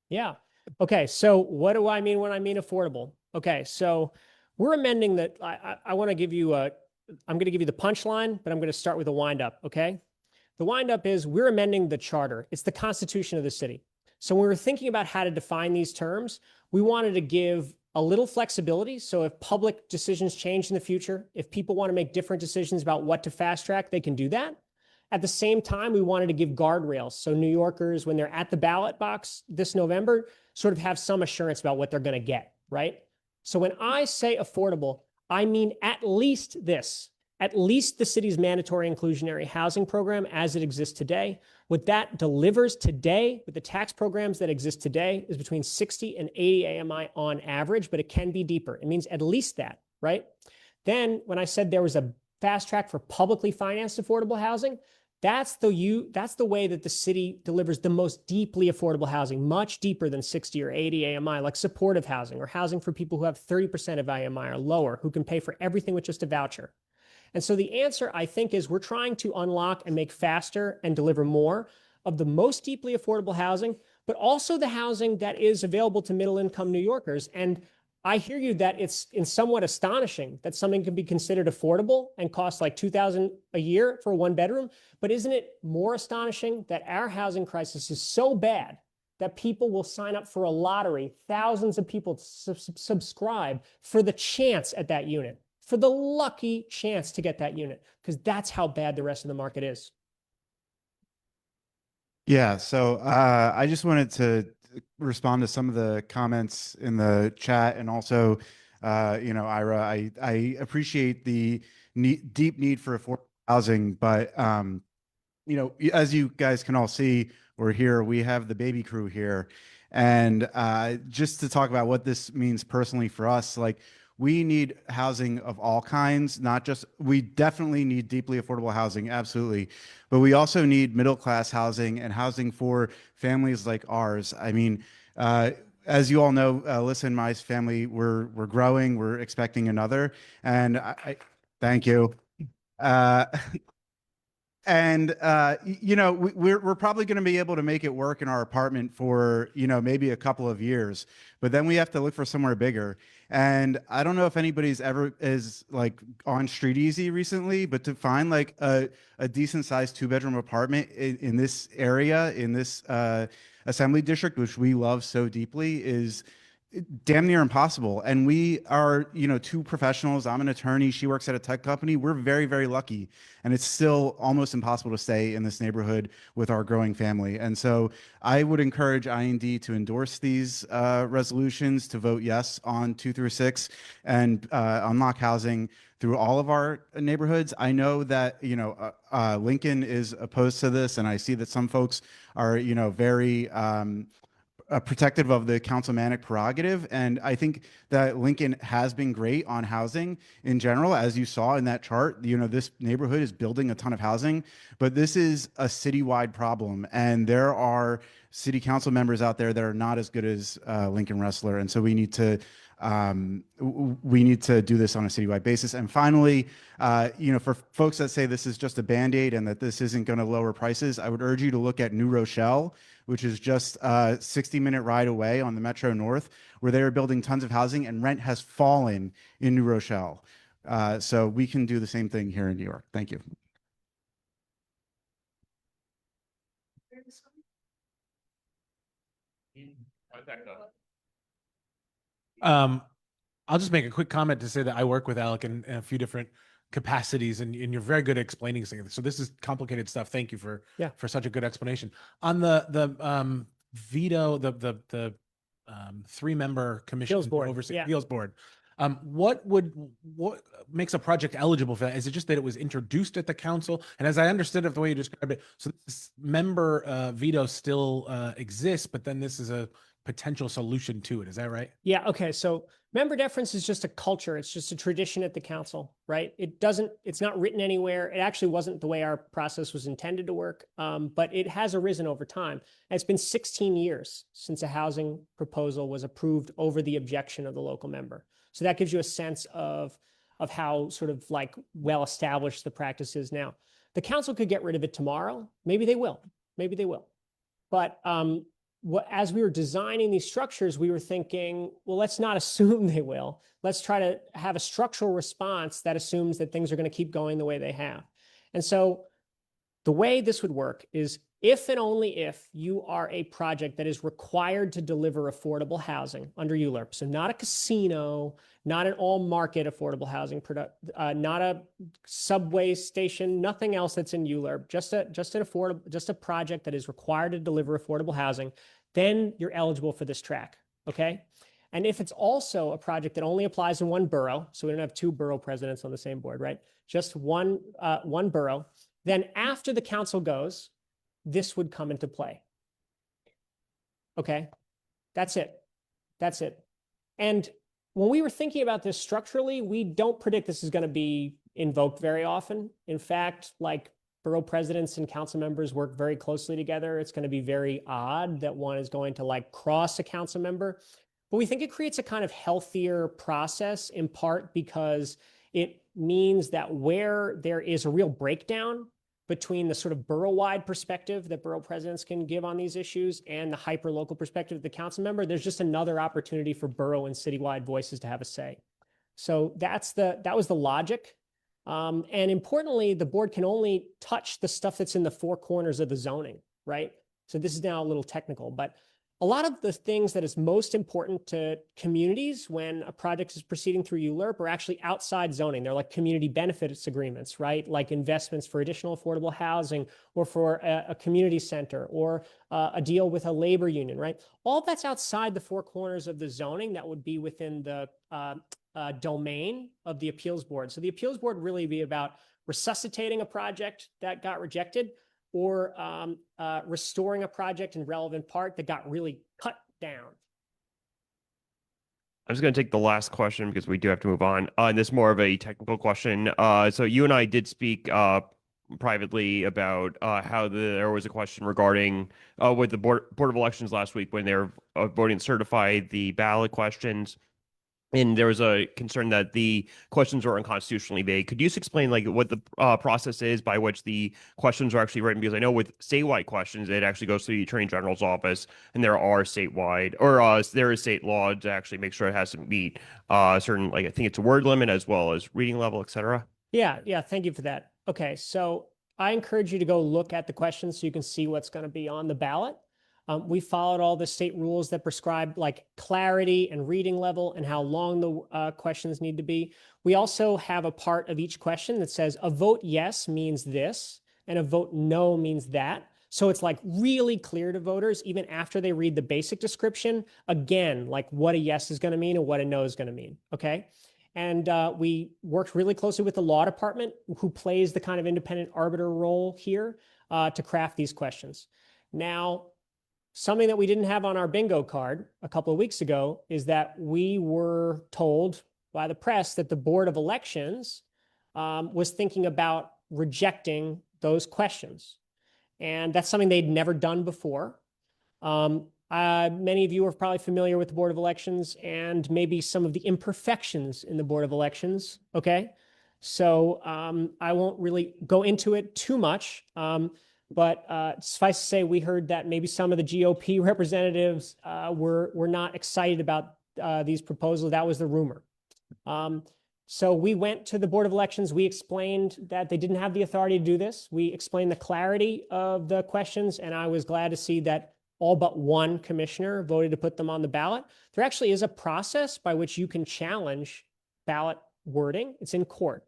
Yeah. Okay. So what do I mean when I mean affordable? Okay. So we're amending that. I want to give you I'm going to give you the punchline, but I'm going to start with a wind up. Okay. The wind up is we're amending the charter. It's the constitution of the city. So when we were thinking about how to define these terms, we wanted to give a little flexibility. So if public decisions change in the future, if people want to make different decisions about what to fast track, they can do that. At the same time, we wanted to give guardrails. So New Yorkers, when they're at the ballot box this November, sort of have some assurance about what they're going to get, right? So when I say affordable, I mean at least this, at least the city's mandatory inclusionary housing program as it exists today. What that delivers today with the tax programs that exist today is between 60 and 80 AMI on average, but it can be deeper. It means at least that, right? Then when I said there was a fast track for publicly financed affordable housing, that's the way that the city delivers the most deeply affordable housing, much deeper than 60 or 80 AMI, like supportive housing or housing for people who have 30% of AMI or lower, who can pay for everything with just a voucher. And so the answer, I think, is we're trying to unlock and make faster and deliver more of the most deeply affordable housing, but also the housing that is available to middle-income New Yorkers. And I hear you that it's somewhat astonishing that something can be considered affordable and cost like $2,000 a year for a one bedroom. But isn't it more astonishing that our housing crisis is so bad that people will sign up for a lottery, thousands of people subscribe for the chance at that unit, for the lucky chance to get that unit, because that's how bad the rest of the market is. Yeah, so I just wanted to respond to some of the comments in the chat, and also, Ira, I appreciate the deep need for affordable housing, but as you guys can all see or hear, we have the baby crew here, and just to talk about what this means personally for us, like, we need housing of all kinds, not just, we definitely need deeply affordable housing, absolutely. But we also need middle-class housing and housing for families like ours. I mean, as you all know, Alyssa and my family, we're growing, we're expecting another. And I thank you. We're probably going to be able to make it work in our apartment for, maybe a couple of years, but then we have to look for somewhere bigger. And I don't know if anybody's ever is like on Street Easy recently, but to find like a decent sized 2-bedroom apartment in this area, in this assembly district, which we love so deeply, is damn near impossible. And we are, two professionals. I'm an attorney. She works at a tech company. We're very, very lucky. And it's still almost impossible to stay in this neighborhood with our growing family. And so I would encourage IND to endorse these resolutions, to vote yes on 2 through 6, and unlock housing through all of our neighborhoods. I know that, Lincoln is opposed to this, and I see that some folks are, very protective of the councilmanic prerogative. And I think that Lincoln has been great on housing in general. As you saw in that chart, this neighborhood is building a ton of housing, but this is a citywide problem. And there are city council members out there that are not as good as Lincoln Ressler. And so we need to do this on a citywide basis. And finally, for folks that say this is just a Band-Aid and that this isn't going to lower prices, I would urge you to look at New Rochelle, which is just a 60-minute ride away on the Metro North, where they are building tons of housing, and rent has fallen in New Rochelle. So we can do the same thing here in New York. Thank you. I'll just make a quick comment to say that I work with Alec in a few different capacities, and you're very good at explaining things. So this is complicated stuff. Thank you for such a good explanation. On the veto, the 3-member commission Appeals board, appeals board. What makes a project eligible for that? Is it just that it was introduced at the council? And as I understood it, the way you described it, so this member veto still exists, but then this is a potential solution to it. Is that right? Yeah. Okay. So member deference is just a culture. It's just a tradition at the council, right? It's not written anywhere. It actually wasn't the way our process was intended to work. But it has arisen over time. And it's been 16 years since a housing proposal was approved over the objection of the local member. So that gives you a sense of how sort of like well established the practice is now. The council could get rid of it tomorrow. Maybe they will. Maybe they will. But as we were designing these structures, we were thinking, well, let's not assume they will. Let's try to have a structural response that assumes that things are going to keep going the way they have. And so the way this would work is if and only if you are a project that is required to deliver affordable housing under ULURP. So not a casino, not an all market affordable housing product, not a subway station, nothing else that's in ULURP, just a project that is required to deliver affordable housing, then you're eligible for this track. Okay. And if it's also a project that only applies in one borough, so we don't have two borough presidents on the same board, right? Just one borough, then after the council goes, this would come into play. Okay, that's it. That's it. And when we were thinking about this structurally, we don't predict this is going to be invoked very often. In fact, like borough presidents and council members work very closely together. It's going to be very odd that one is going to like cross a council member. But we think it creates a kind of healthier process, in part because it means that where there is a real breakdown between the sort of borough-wide perspective that borough presidents can give on these issues and the hyper-local perspective of the council member, there's just another opportunity for borough and citywide voices to have a say. So that was the logic. And importantly, the board can only touch the stuff that's in the four corners of the zoning, right? So this is now a little technical, but a lot of the things that is most important to communities when a project is proceeding through ULURP are actually outside zoning. They're like community benefits agreements, right? Like investments for additional affordable housing or for a community center or a deal with a labor union, right? All that's outside the four corners of the zoning that would be within the domain of the appeals board. So the appeals board really be about resuscitating a project that got rejected or restoring a project in relevant part that got really cut down. I'm just going to take the last question because we do have to move on. And this is more of a technical question. So you and I did speak privately about how there was a question regarding with the Board of Elections last week when they were voting to certify the ballot questions. And there was a concern that the questions were unconstitutionally vague. Could you just explain like what the process is by which the questions are actually written? Because I know with statewide questions, it actually goes to the Attorney General's office, and there are statewide or there is state law to actually make sure it has to meet certain, like I think it's a word limit as well as reading level, et cetera. Yeah. Thank you for that. Okay, so I encourage you to go look at the questions so you can see what's going to be on the ballot. We followed all the state rules that prescribe like clarity and reading level and how long the questions need to be. We also have a part of each question that says a vote yes means this and a vote no means that. So it's like really clear to voters, even after they read the basic description, again, like what a yes is going to mean and what a no is going to mean. Okay. And we worked really closely with the law department, who plays the kind of independent arbiter role here to craft these questions. Now, something that we didn't have on our bingo card a couple of weeks ago is that we were told by the press that the Board of Elections was thinking about rejecting those questions. And that's something they'd never done before. Many of you are probably familiar with the Board of Elections and maybe some of the imperfections in the Board of Elections, okay? So I won't really go into it too much. But suffice to say, we heard that maybe some of the GOP representatives were not excited about these proposals. That was the rumor. So we went to the Board of Elections. We explained that they didn't have the authority to do this. We explained the clarity of the questions, and I was glad to see that all but one commissioner voted to put them on the ballot. There actually is a process by which you can challenge ballot wording. It's in court.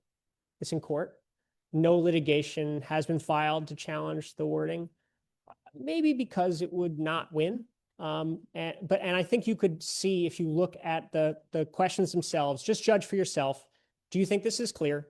It's in court. No litigation has been filed to challenge the wording, maybe because it would not win. And I think you could see, if you look at the questions themselves, just judge for yourself. Do you think this is clear?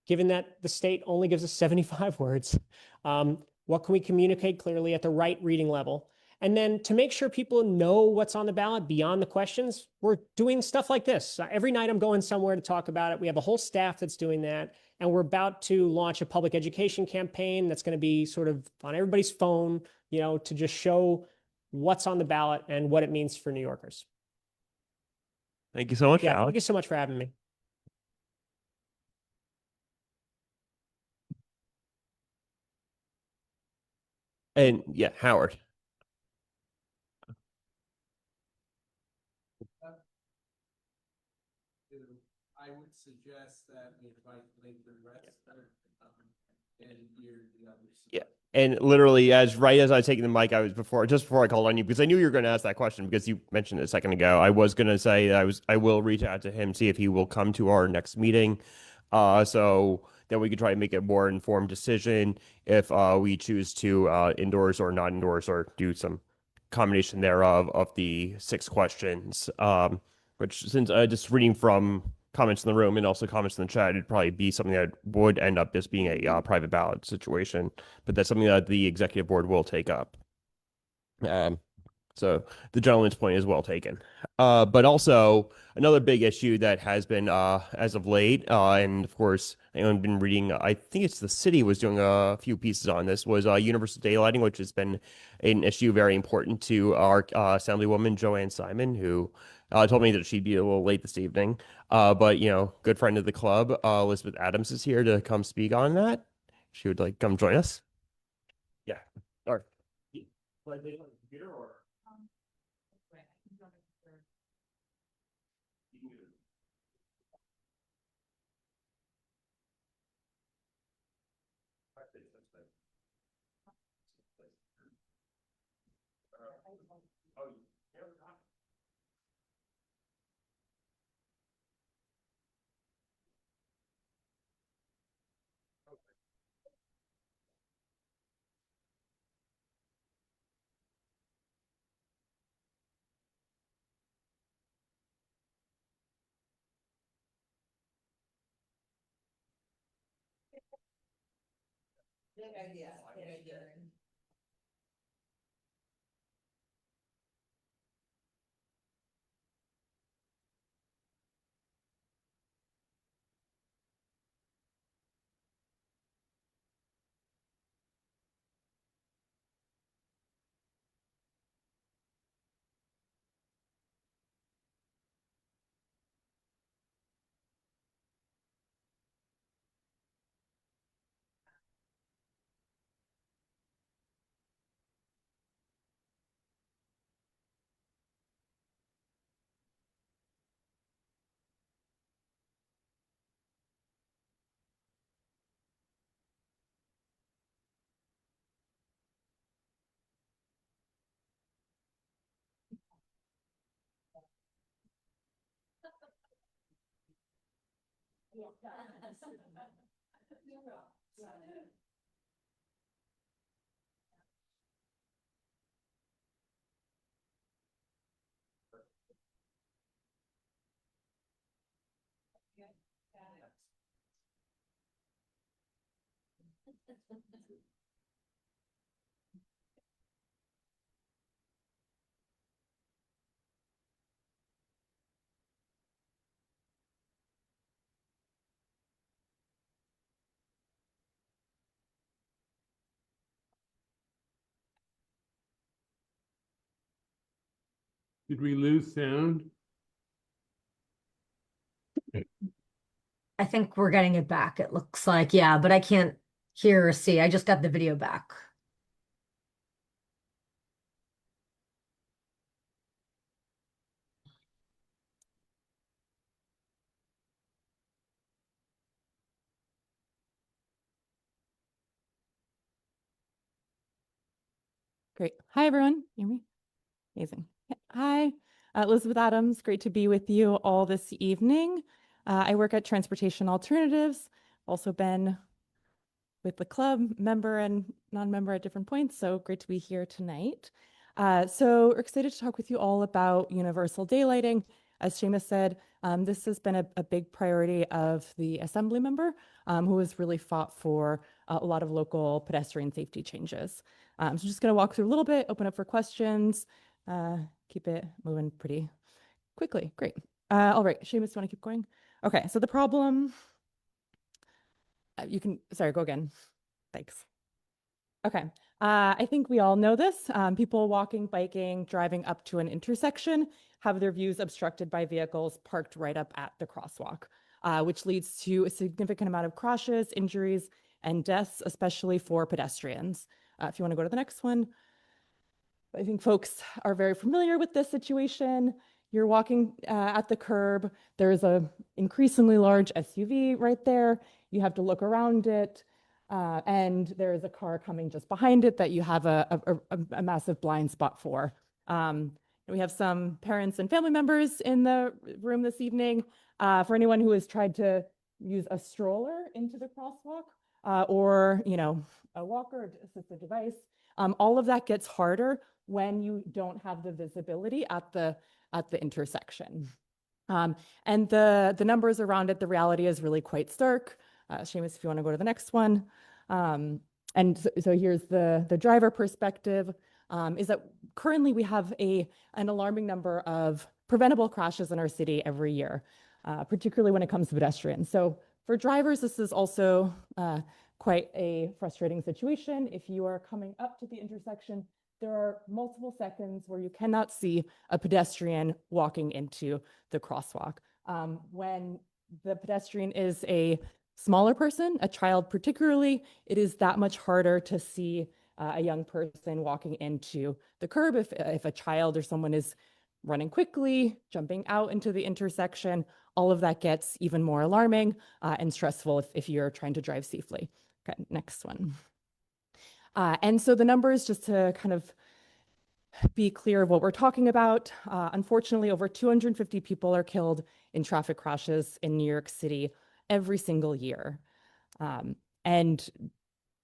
Given that the state only gives us 75 words, what can we communicate clearly at the right reading level? And then to make sure people know what's on the ballot beyond the questions, we're doing stuff like this. Every night I'm going somewhere to talk about it. We have a whole staff that's doing that. And we're about to launch a public education campaign that's going to be sort of on everybody's phone, you know, to just show what's on the ballot and what it means for New Yorkers. Thank you so much, Yeah, Alex. thank you so much for having me. And yeah, Howard. I would suggest that we invite Lakeland Rest and the others. Yeah. And literally, right as I was taking the mic, just before I called on you, because I knew you were going to ask that question because you mentioned it a second ago. I was going to say that I will reach out to him, see if he will come to our next meeting, so that we could try to make a more informed decision if we choose to endorse or not endorse or do some combination thereof of the 6 questions. Which, since just reading from comments in the room and also comments in the chat, it'd probably be something that would end up just being a private ballot situation, but that's something that the executive board will take up. So the gentleman's point is well taken. But also another big issue that has been as of late, and of course, I've been reading, I think it's the city was doing a few pieces on this, was universal daylighting, which has been an issue very important to our Assemblywoman Joanne Simon, who told me that she'd be a little late this evening. But good friend of the club, Elizabeth Adams is here to come speak on that. She would like come join us. Yeah. Or, like, they on the computer or? Did we lose sound? I think we're getting it back, it looks like, yeah, but I can't hear or see. I just got the video back. Great. Hi, everyone. Hear me? Amazing. Yeah. Hi, Elizabeth Adams. Great to be with you all this evening. I work at Transportation Alternatives, also been with the club, member and non-member at different points, so great to be here tonight. So we're excited to talk with you all about universal daylighting. As Seamus said, this has been a big priority of the assembly member who has really fought for a lot of local pedestrian safety changes. So just going to walk through a little bit, open up for questions, keep it moving pretty quickly. Great. All right, Seamus, you want to keep going? Okay, so the problem, sorry, go again. Thanks. Okay, I think we all know this. People walking, biking, driving up to an intersection have their views obstructed by vehicles parked right up at the crosswalk, which leads to a significant amount of crashes, injuries, and deaths, especially for pedestrians. If you want to go to the next one. I think folks are very familiar with this situation. You're walking at the curb. There's a increasingly large SUV right there. You have to look around it. and there is a car coming just behind it that you have a massive blind spot for. We have some parents and family members in the room this evening. For anyone who has tried to use a stroller into the crosswalk, or a walker or assistive device, all of that gets harder when you don't have the visibility at the intersection. And the numbers around it, the reality is really quite stark. Seamus, if you want to go to the next one. And so here's the driver perspective, is that currently we have an alarming number of preventable crashes in our city every year, particularly when it comes to pedestrians. So for drivers, this is also quite a frustrating situation. If you are coming up to the intersection, there are multiple seconds where you cannot see a pedestrian walking into the crosswalk. When the pedestrian is a smaller person, a child particularly, it is that much harder to see a young person walking into the curb. If a child or someone is running quickly, jumping out into the intersection, all of that gets even more alarming and stressful if you're trying to drive safely. Okay, next one. And so the numbers, just to kind of be clear of what we're talking about, unfortunately, over 250 people are killed in traffic crashes in New York City every single year. And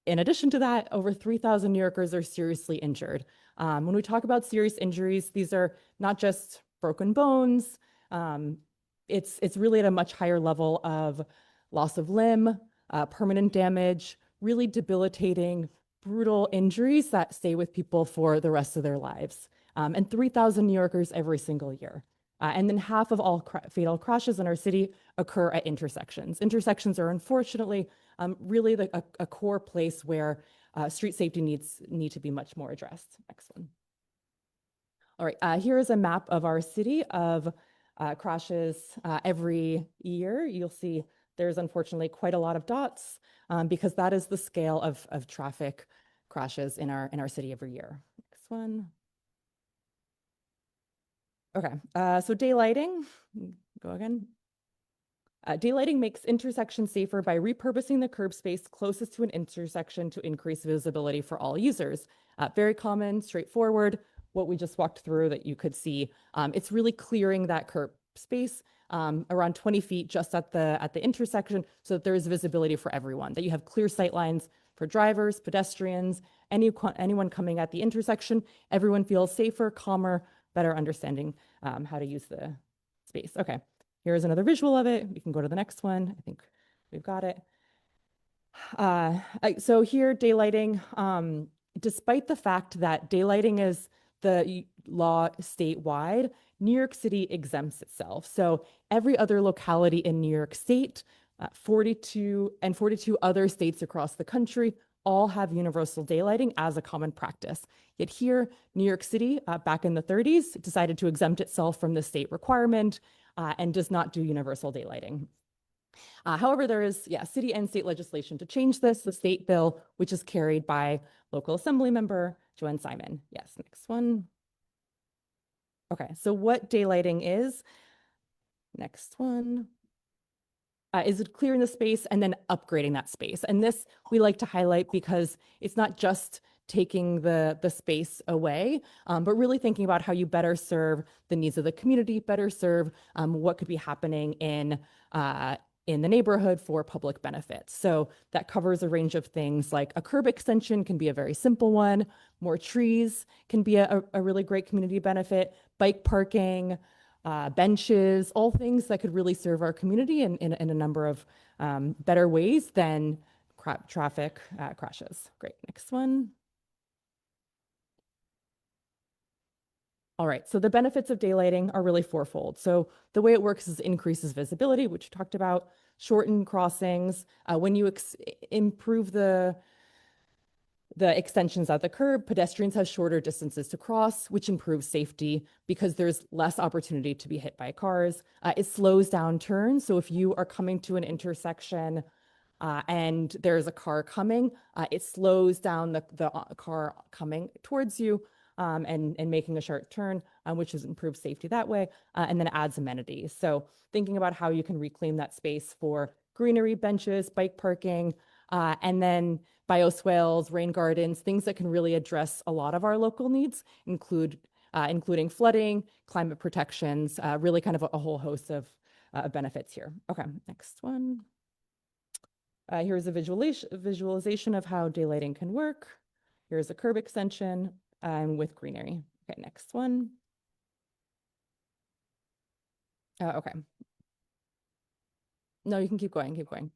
in addition to that, over 3,000 New Yorkers are seriously injured. When we talk about serious injuries, these are not just broken bones. It's really at a much higher level of loss of limb, permanent damage, really debilitating, brutal injuries that stay with people for the rest of their lives. And 3,000 New Yorkers every single year. And then half of all fatal crashes in our city occur at intersections. Intersections are unfortunately really a core place where street safety need to be much more addressed. Next one. All right, here is a map of our city of crashes every year. You'll see there's unfortunately quite a lot of dots because that is the scale of traffic crashes in our city every year. Next one. Okay, so daylighting, go again. Daylighting makes intersections safer by repurposing the curb space closest to an intersection to increase visibility for all users. Very common, straightforward, what we just walked through that you could see. It's really clearing that curb space around 20 feet just at the intersection so that there is visibility for everyone, that you have clear sight lines for drivers, pedestrians, anyone coming at the intersection. Everyone feels safer, calmer, better understanding how to use the space. Okay, here's another visual of it. We can go to the next one. I think we've got it. So here, daylighting, despite the fact that daylighting is the law statewide, New York City exempts itself. So every other locality in New York State, 42 other states across the country all have universal daylighting as a common practice. Yet here, New York City, back in the 30s, decided to exempt itself from the state requirement and does not do universal daylighting. However, there is city and state legislation to change this, the state bill, which is carried by local assembly member Joanne Simon. Yes, next one. Okay, so what daylighting is, next one. Is it clearing the space and then upgrading that space? And this we like to highlight because it's not just taking the space away, but really thinking about how you better serve the needs of the community, better serve what could be happening in the neighborhood for public benefits. So that covers a range of things like a curb extension can be a very simple one. More trees can be a really great community benefit. Bike parking, benches, all things that could really serve our community in a number of better ways than traffic crashes. Great, next one. All right, so the benefits of daylighting are really fourfold. So the way it works is increases visibility, which we talked about, shorten crossings. When you improve the extensions at the curb, pedestrians have shorter distances to cross, which improves safety because there's less opportunity to be hit by cars. It slows down turns. So if you are coming to an intersection and there's a car coming, it slows down the car coming towards you and making a sharp turn, which is improved safety that way, and then adds amenities. So thinking about how you can reclaim that space for greenery, benches, bike parking, And then bioswales, rain gardens, things that can really address a lot of our local needs, including flooding, climate protections, really kind of a whole host of benefits here. Okay, next one. Here's a visualization of how daylighting can work. Here's a curb extension with greenery. Okay, next one. Okay. No, you can keep going, keep going.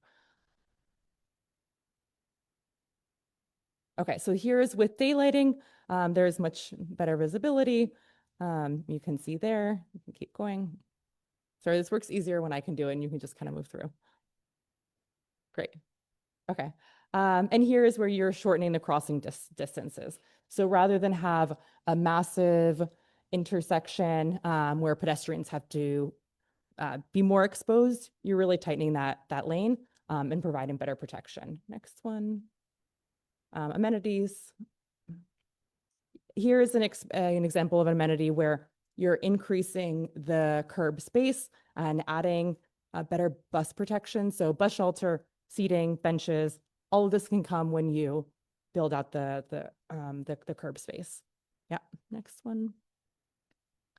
Okay, so here's with daylighting, there's much better visibility. You can see there, you can keep going. Sorry, this works easier when I can do it and you can just kind of move through. Great, okay. And here is where you're shortening the crossing distances. So rather than have a massive intersection where pedestrians have to be more exposed, you're really tightening that lane and providing better protection. Next one. Amenities. Here is an example of an amenity where you're increasing the curb space and adding better bus protection. So bus shelter, seating, benches, all of this can come when you build out the curb space. Yeah, next one.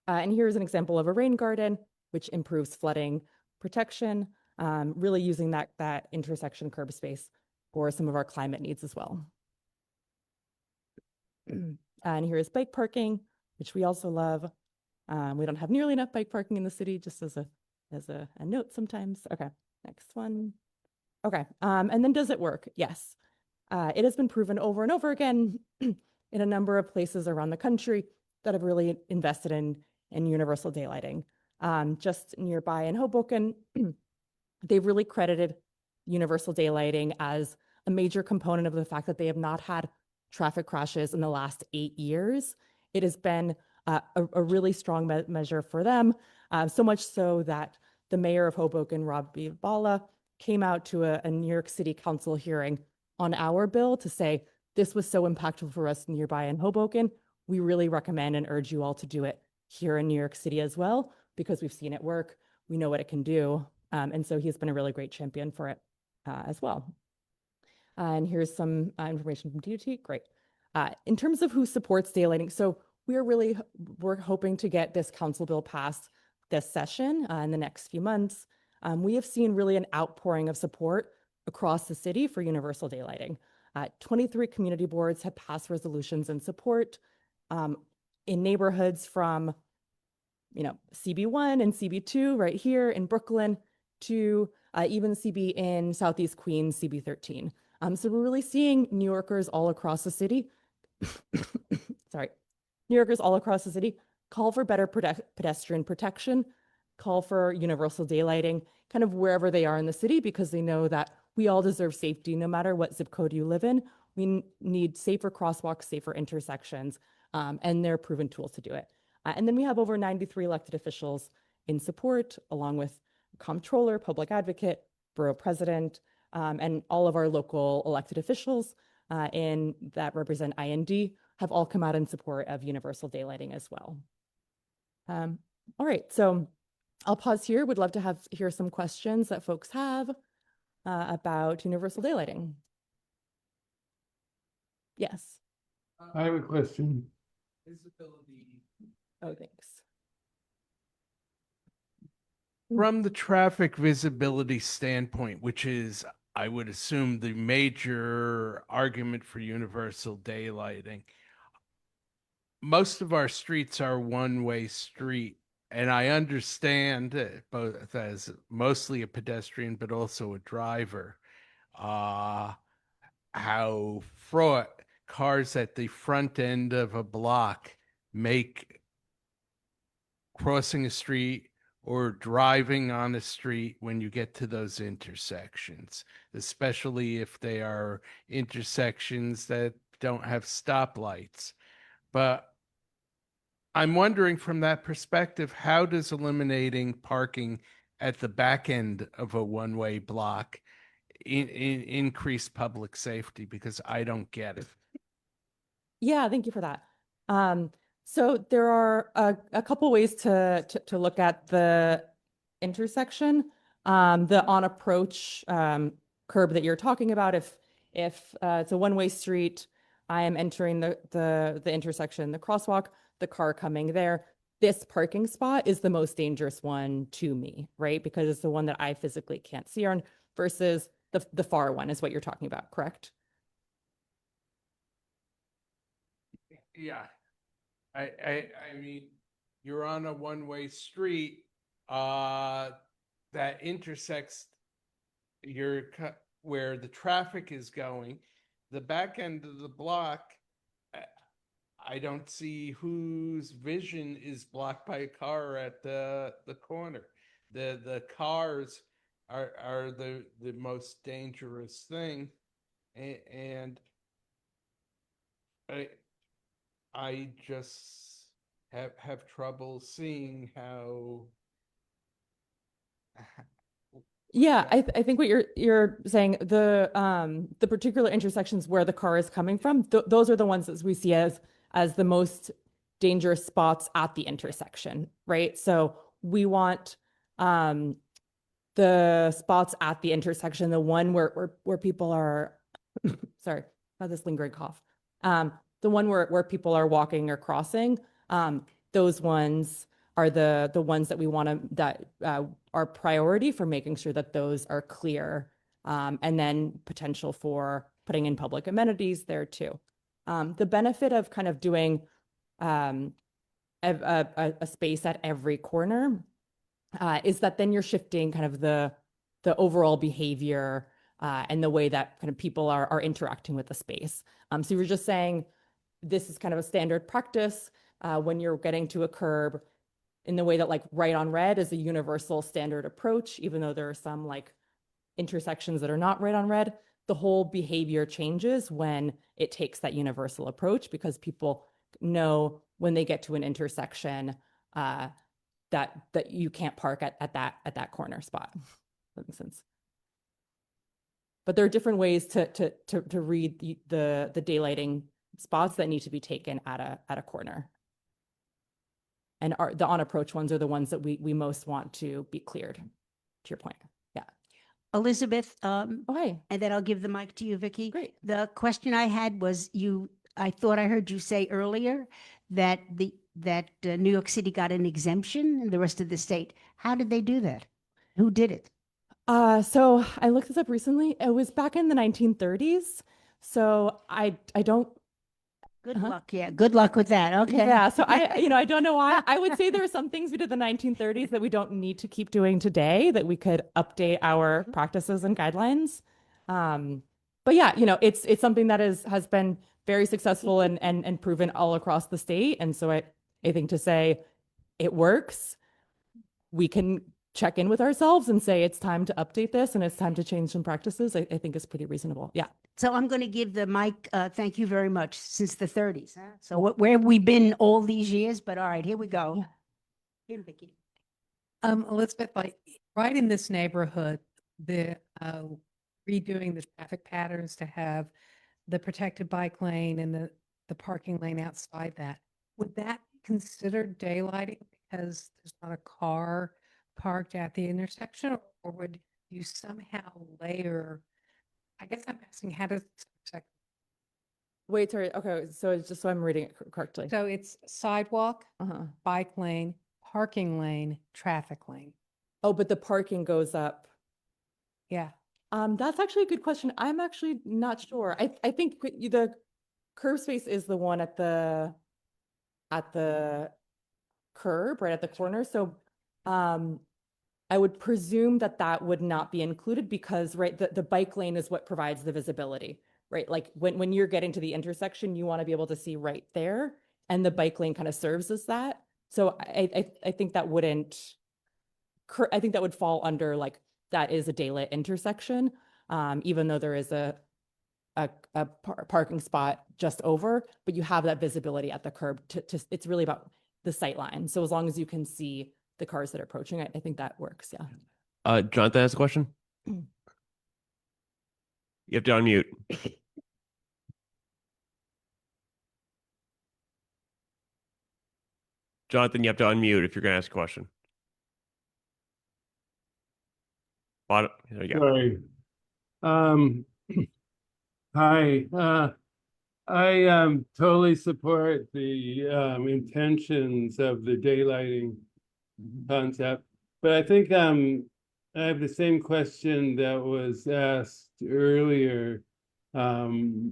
And here's an example of a rain garden, which improves flooding protection, really using that intersection curb space for some of our climate needs as well. And here's bike parking, which we also love. We don't have nearly enough bike parking in the city, just as a note sometimes. Okay, next one. Okay, and then does it work? Yes. It has been proven over and over again in a number of places around the country that have really invested in universal daylighting. Just nearby in Hoboken, they've really credited universal daylighting as a major component of the fact that they have not had traffic crashes in the last 8 years. It has been a really strong measure for them, so much so that the mayor of Hoboken, Robbie Balla, came out to a New York City Council hearing on our bill to say, this was so impactful for us nearby in Hoboken. We really recommend and urge you all to do it here in New York City as well, because we've seen it work. We know what it can do. And so he's been a really great champion for it as well. And here's some information from DOT. Great. In terms of who supports daylighting, so we're hoping to get this council bill passed this session in the next few months. We have seen really an outpouring of support across the city for universal daylighting. 23 community boards have passed resolutions in support in neighborhoods from CB1 and CB2 right here in Brooklyn to even CB in Southeast Queens, CB13. So we're really seeing New Yorkers all across the city, New Yorkers all across the city call for better pedestrian protection, call for universal daylighting kind of wherever they are in the city, because they know that we all deserve safety no matter what zip code you live in. We need safer crosswalks, safer intersections, and they're proven tools to do it. And then we have over 93 elected officials in support, along with comptroller, public advocate, borough president, and all of our local elected officials that represent IND have all come out in support of universal daylighting as well. All right, so I'll pause here. Would love to hear some questions that folks have about universal daylighting. Yes. I have a question. Oh, thanks. From the traffic visibility standpoint, which is, I would assume, the major argument for universal daylighting, most of our streets are one-way street, and I understand both as mostly a pedestrian but also a driver, how fraught cars at the front end of a block make crossing a street or driving on a street when you get to those intersections, especially if they are intersections that don't have stoplights. But I'm wondering, from that perspective, how does eliminating parking at the back end of a one-way block increase public safety? Because I don't get it. Yeah, thank you for that. So there are a couple ways to look at the intersection. The on approach curb that you're talking about, if it's a one-way street, I am entering the intersection, the crosswalk, the car coming there. This parking spot is the most dangerous one to me, right? Because it's the one that I physically can't see on versus the far one is what you're talking about, correct? Yeah. I mean, you're on a one-way street, that intersects where the traffic is going. The back end of the block, I don't see whose vision is blocked by a car at the corner. The cars are the most dangerous thing, and I just have trouble seeing how. Yeah, I think what you're saying, the particular intersections where the car is coming from, those are the ones that we see as the most dangerous spots at the intersection, right? So we want the spots at the intersection, the one where people are sorry about this lingering cough. The one where people are walking or crossing, those ones are the ones that we want to, that are priority for making sure that those are clear, and then potential for putting in public amenities there too. The benefit of kind of doing a space at every corner is that then you're shifting kind of the overall behavior and the way that kind of people are interacting with the space. So you were just saying this is kind of a standard practice when you're getting to a curb, in the way that like right on red is a universal standard approach, even though there are some like intersections that are not right on red. The whole behavior changes when it takes that universal approach, because people know when they get to an intersection that you can't park at that corner spot. That makes sense. But there are different ways to read the daylighting spots that need to be taken at a corner. And the on approach ones are the ones that we most want to be cleared, to your point. Yeah. Elizabeth, Oh, hi. and then I'll give the mic to you, Vicky. Great. The question I had was I thought I heard you say earlier that New York City got an exemption and the rest of the state. How did they do that? Who did it? So I looked this up recently. It was back in the 1930s. So I don't. Good luck. Yeah. Good luck with that. Okay. Yeah. So I don't know why. I would say there are some things we did in the 1930s that we don't need to keep doing today, that we could update our practices and guidelines. But yeah, it's something that has been very successful and proven all across the state. And so I think to say it works, we can check in with ourselves and say it's time to update this and it's time to change some practices. I think is pretty reasonable. Yeah. So I'm going to give the mic, thank you very much, since the 30s. Huh? So where have we been all these years? But all right, here we go. Yeah. Here, Vicky. Elizabeth, like right in this neighborhood, the redoing the traffic patterns to have the protected bike lane and the parking lane outside that, would that be considered daylighting because there's not a car parked at the intersection, or would you somehow layer? I guess I'm asking, how does Wait, sorry. Okay. So it's just so I'm reading it correctly. so it's sidewalk, Uh-huh. bike lane, parking lane, traffic lane. Oh, but the parking goes up. Yeah. That's actually a good question. I'm actually not sure. I think the curb space is the one at the curb, right at the corner. So I would presume that would not be included because, right, the bike lane is what provides the visibility, right? Like when you're getting to the intersection, you want to be able to see right there, and the bike lane kind of serves as that. So I think that wouldn't, I think that would fall under like, that is a daylit intersection, even though there is a parking spot just over, but you have that visibility at the curb it's really about the sight line. So as long as you can see the cars that are approaching, I think that works. Yeah. Jonathan has a question. You have to unmute. Jonathan, you have to unmute if you're going to ask a question. There you go. Sorry. Hi, I totally support the intentions of the daylighting concept, but I think I have the same question that was asked earlier. To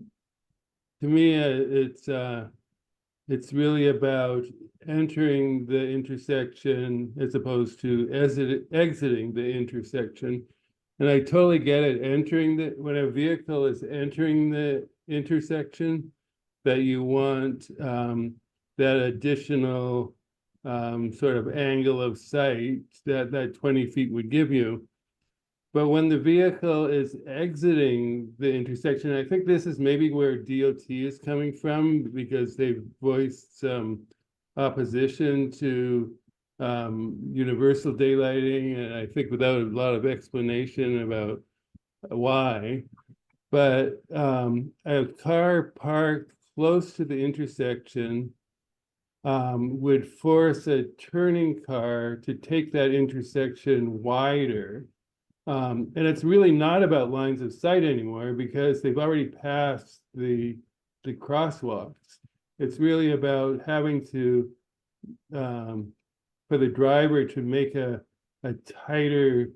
me, it's really about entering the intersection as opposed to exiting the intersection. And I totally get it. When a vehicle is entering the intersection, that you want that additional sort of angle of sight that 20 feet would give you. But when the vehicle is exiting the intersection, I think this is maybe where DOT is coming from, because they've voiced some opposition to universal daylighting, and I think without a lot of explanation about why. But a car parked close to the intersection would force a turning car to take that intersection wider. And it's really not about lines of sight anymore, because they've already passed the crosswalks. It's really about having to, for the driver to make a tighter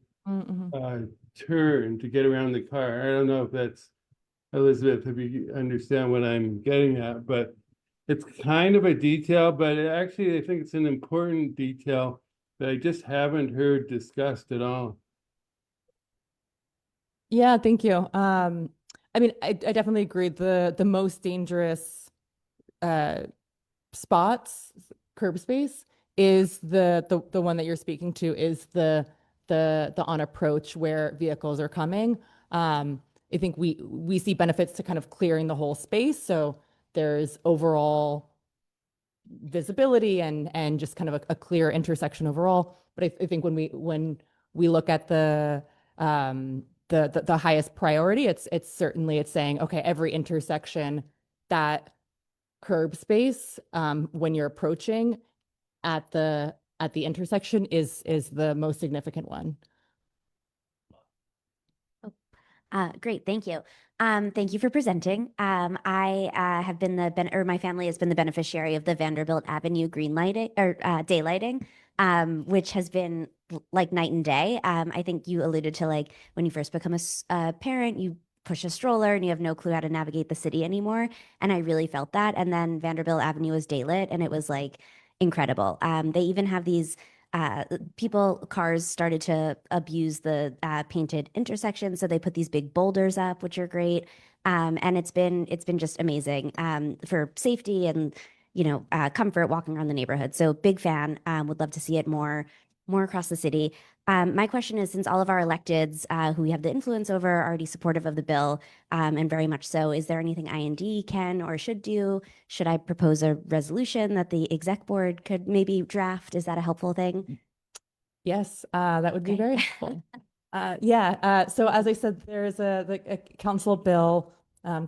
turn to get around the car. I don't know if that's, Elizabeth, if you understand what I'm getting at, but it's kind of a detail, but actually I think it's an important detail that I just haven't heard discussed at all. Yeah, thank you. I mean, I definitely agree. The most dangerous spots, curb space, is the one that you're speaking to, is the on approach where vehicles are coming. I think we see benefits to kind of clearing the whole space, so there's overall visibility and just kind of a clear intersection overall. But I think when we look at the highest priority, it's certainly saying, okay, every intersection, that curb space when you're approaching at the intersection is the most significant one. Great, thank you. Thank you for presenting. I have been my family has been the beneficiary of the Vanderbilt Avenue green lighting or daylighting, which has been like night and day. I think you alluded to, like, when you first become a parent, you push a stroller and you have no clue how to navigate the city anymore. And I really felt that. And then Vanderbilt Avenue was daylit, and it was like incredible. They even have these cars started to abuse the painted intersections, so they put these big boulders up, which are great. And it's been just amazing for safety and comfort walking around the neighborhood. So big fan. Would love to see it more across the city. My question is, since all of our electeds who we have the influence over are already supportive of the bill, and very much so, is there anything IND can or should do? Should I propose a resolution that the exec board could maybe draft? Is that a helpful thing? That would be very helpful. So as I said, there's a council bill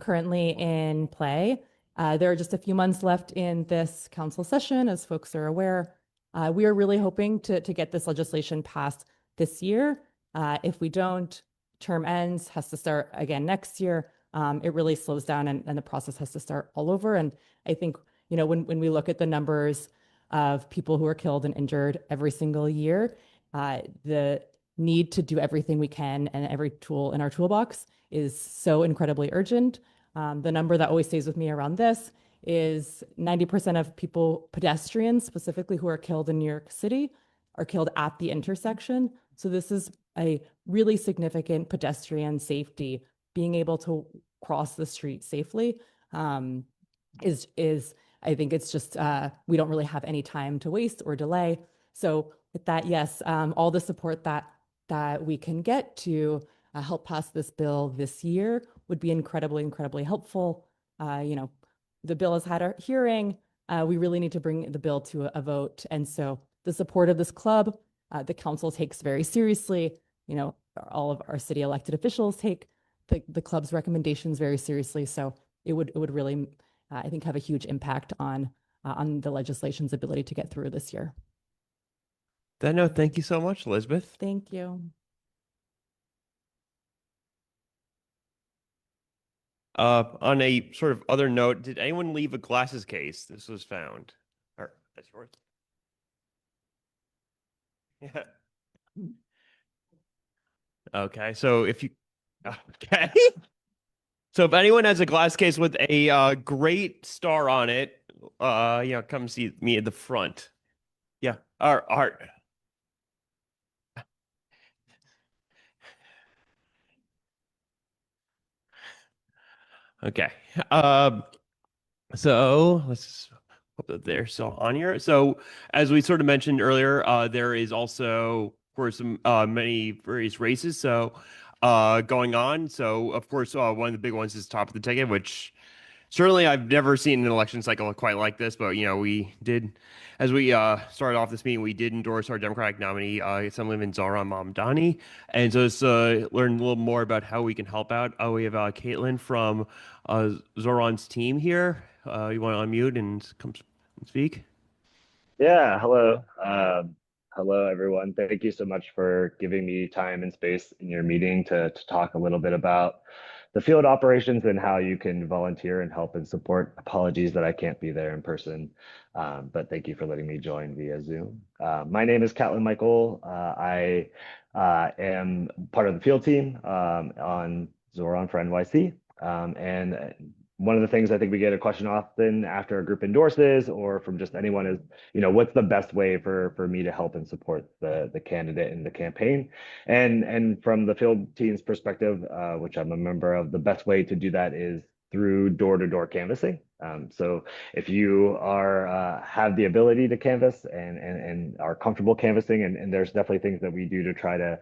currently in play. There are just a few months left in this council session, as folks are aware. We are really hoping to get this legislation passed this year. If we don't, term ends, has to start again next year. It really slows down, and the process has to start all over. And I think, when we look at the numbers of people who are killed and injured every single year, the need to do everything we can and every tool in our toolbox is so incredibly urgent. The number that always stays with me around this is 90% of pedestrians specifically, who are killed in New York City are killed at the intersection. So this is a really significant pedestrian safety. Being able to cross the street safely is I think it's just, we don't really have any time to waste or delay. So with that, yes, all the support that we can get to help pass this bill this year would be incredibly, incredibly helpful. The bill has had a hearing. We really need to bring the bill to a vote. And so the support of this club, the council takes very seriously. All of our city elected officials take the club's recommendations very seriously. So it would really, I think, have a huge impact on the legislation's ability to get through this year. That note, thank you so much, Elizabeth. Thank you. On a sort of other note, did anyone leave a glasses case? This was found. Or that's yours. Yeah. Okay, so if you okay. So if anyone has a glass case with a great star on it, come see me at the front. Yeah. Art. Okay. So let's hope that they're still on here. So as we sort of mentioned earlier, there is also, of course, some many various races. So going on. So of course, one of the big ones is top of the ticket, which certainly I've never seen an election cycle quite like this. But we did, as we started off this meeting, we did endorse our Democratic nominee, Assemblyman Zohran Mamdani, and so let's learn a little more about how we can help out. We have Caitlin from Zohran's team here. You want to unmute and come speak? Yeah, hello. Hello, everyone. Thank you so much for giving me time and space in your meeting to talk a little bit about the field operations and how you can volunteer and help and support. Apologies that I can't be there in person, but thank you for letting me join via Zoom. My name is Caitlin Michael. I am part of the field team on Zohran for NYC. And one of the things I think we get a question often after a group endorses or from just anyone is, what's the best way for me to help and support the candidate in the campaign? And from the field team's perspective, which I'm a member of, the best way to do that is through door-to-door canvassing. So if you have the ability to canvass and are comfortable canvassing, and there's definitely things that we do to try to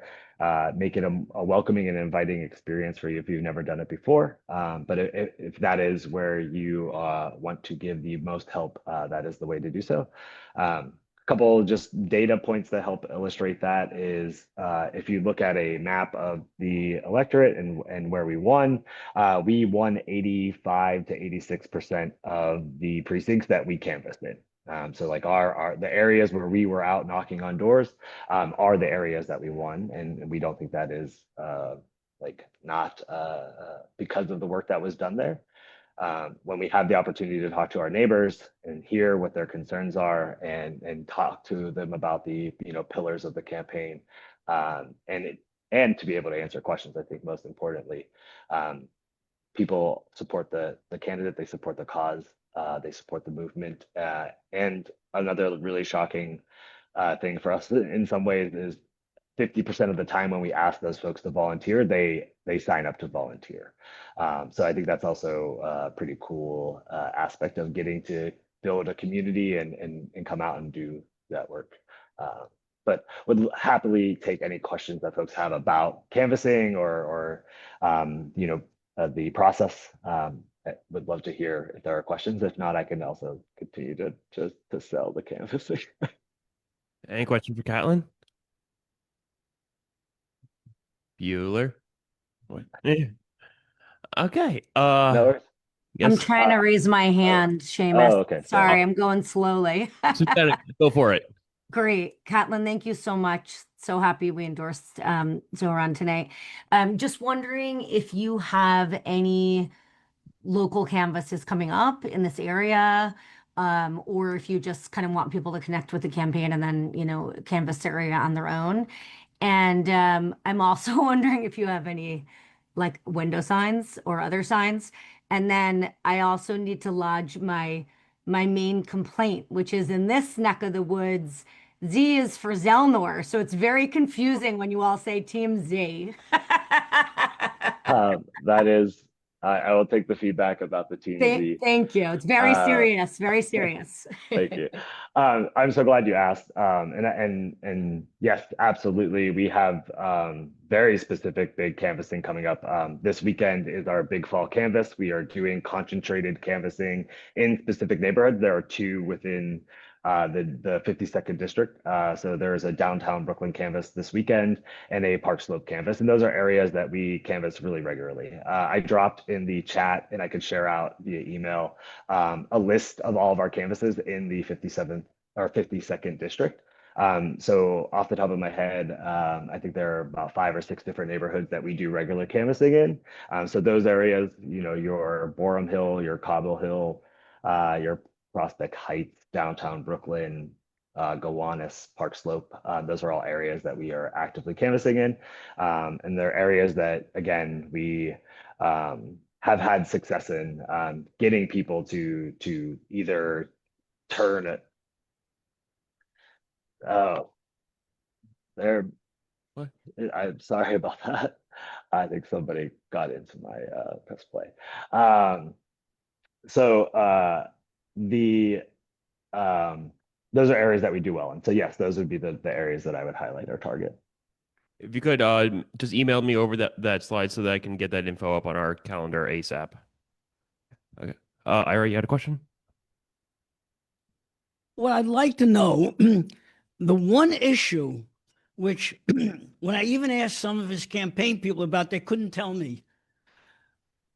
make it a welcoming and inviting experience for you if you've never done it before. But if that is where you want to give the most help, that is the way to do so. Couple just data points that help illustrate that is if you look at a map of the electorate and where we won 85 to 86% of the precincts that we canvassed in. So like the areas where we were out knocking on doors are the areas that we won, and we don't think that is not because of the work that was done there. When we have the opportunity to talk to our neighbors and hear what their concerns are and talk to them about the pillars of the campaign and to be able to answer questions, I think most importantly, people support the candidate, they support the cause, they support the movement. And another really shocking thing for us in some ways is 50% of the time when we ask those folks to volunteer, they sign up to volunteer. So I think that's also a pretty cool aspect of getting to build a community and come out and do that work. But would happily take any questions that folks have about canvassing or the process. Would love to hear if there are questions. If not, I can also continue to sell the canvassing. Any question for Caitlin? Bueller? What? Okay. No worries. I'm Yes. trying to raise my hand, Seamus. okay. Sorry, I'm going slowly. Go for it. Great. Caitlin, thank you so much. So happy we endorsed Zohran tonight. Just wondering if you have any local canvases coming up in this area, or if you just kind of want people to connect with the campaign and then, canvass the area on their own. And I'm also wondering if you have any like window signs or other signs. And then I also need to lodge my main complaint, which is in this neck of the woods, Z is for Zelnor. So it's very confusing when you all say Team Z. That is, I will take the feedback about the Team Z. Thank you. It's very serious, very serious. Thank you. I'm so glad you asked. And yes, absolutely. We have very specific big canvassing coming up. This weekend is our big fall canvas. We are doing concentrated canvassing in specific neighborhoods. There are two within the 52nd district. So there's a downtown Brooklyn canvas this weekend and a Park Slope canvas. And those are areas that we canvas really regularly. I dropped in the chat, and I could share out via email a list of all of our canvases in the 57th or 52nd district. So off the top of my head, I think there are about 5 or 6 different neighborhoods that we do regular canvassing in. So those areas, you know, your Borum Hill, your Cobble Hill, your Prospect Heights, downtown Brooklyn, Gowanus, Park Slope, those are all areas that we are actively canvassing in. And they're areas that, again, we have had success in getting people to either turn it. Oh, there. What? I'm sorry about that. I think somebody got into my press play. So the those are areas that we do well in. So yes, those would be the areas that I would highlight or target. If you could just email me over that slide so that I can get that info up on our calendar ASAP. Okay. Ira, you had a question? What I'd like to know, the one issue which when I even asked some of his campaign people about, they couldn't tell me.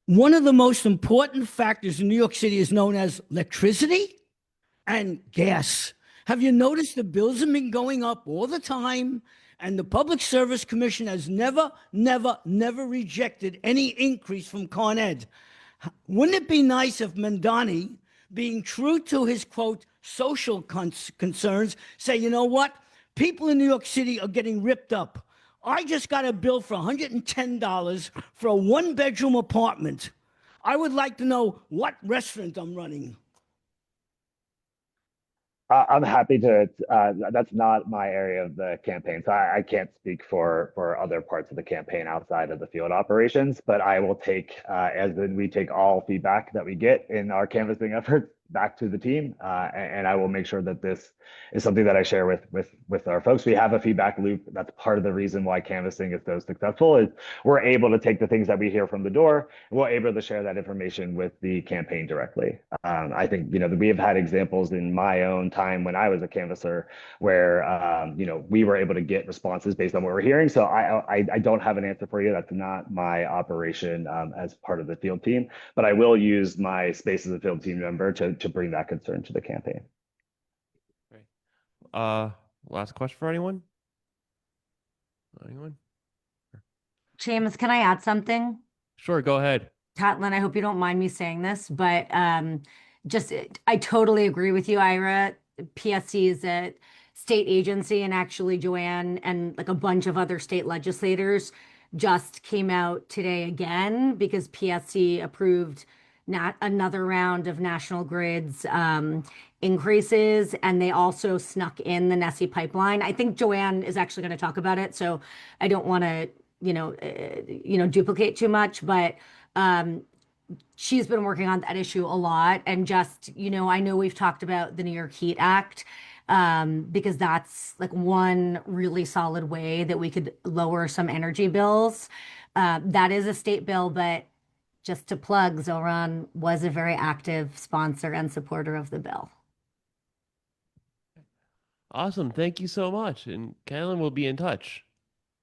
One of the most important factors in New York City is known as electricity and gas. Have you noticed the bills have been going up all the time? And the Public Service Commission has never rejected any increase from Con Ed. Wouldn't it be nice if Mandani, being true to his, quote, social concerns, say, you know what? People in New York City are getting ripped up. I just got a bill for $110 for a 1-bedroom apartment. I would like to know what restaurant I'm running. I'm happy to. That's not my area of the campaign, so I can't speak for other parts of the campaign outside of the field operations. But I will take, we take all feedback that we get in our canvassing efforts back to the team, and I will make sure that this is something that I share with our folks. We have a feedback loop. That's part of the reason why canvassing is so successful. Is we're able to take the things that we hear from the door, and we're able to share that information with the campaign directly. I think we have had examples in my own time when I was a canvasser where we were able to get responses based on what we're hearing. So I don't have an answer for you. That's not my operation as part of the field team, but I will use my space as a field team member to bring that concern to the campaign. Great. Last question for anyone? Anyone? Seamus, can I add something? Sure, go ahead. Tatlin, I hope you don't mind me saying this, but I totally agree with you, Ira. PSC is a state agency, and actually Joanne and like a bunch of other state legislators just came out today again because PSC approved another round of National Grid's increases, and they also snuck in the Nessie pipeline. I think Joanne is actually going to talk about it, so I don't want to duplicate too much, but she's been working on that issue a lot. And just, I know we've talked about the New York Heat Act because that's like one really solid way that we could lower some energy bills. That is a state bill, but just to plug, Zoran was a very active sponsor and supporter of the bill. Awesome. Thank you so much. And Kylan will be in touch.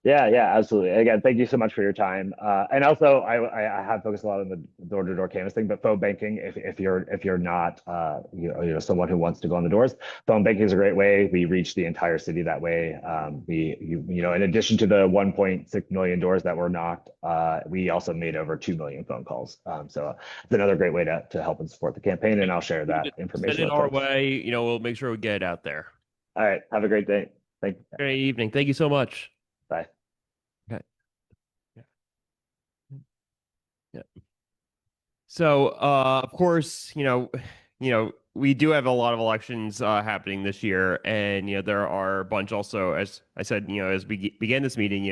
Yeah, absolutely. Again, thank you so much for your time. And also, I have focused a lot on the door-to-door canvassing, but phone banking, if you're not someone who wants to go on the doors, phone banking is a great way. We reach the entire city that way. In addition to the 1.6 million doors that were knocked, we also made over 2 million phone calls. So it's another great way to help and support the campaign. And I'll share that information. Send it our way. We'll make sure we get it out there. All right. Have a great day. Thank you. Great evening. Thank you so much. Bye. Okay. Yeah. So, of course, we do have a lot of elections happening this year, and there are a bunch also, as I said, as we began this meeting,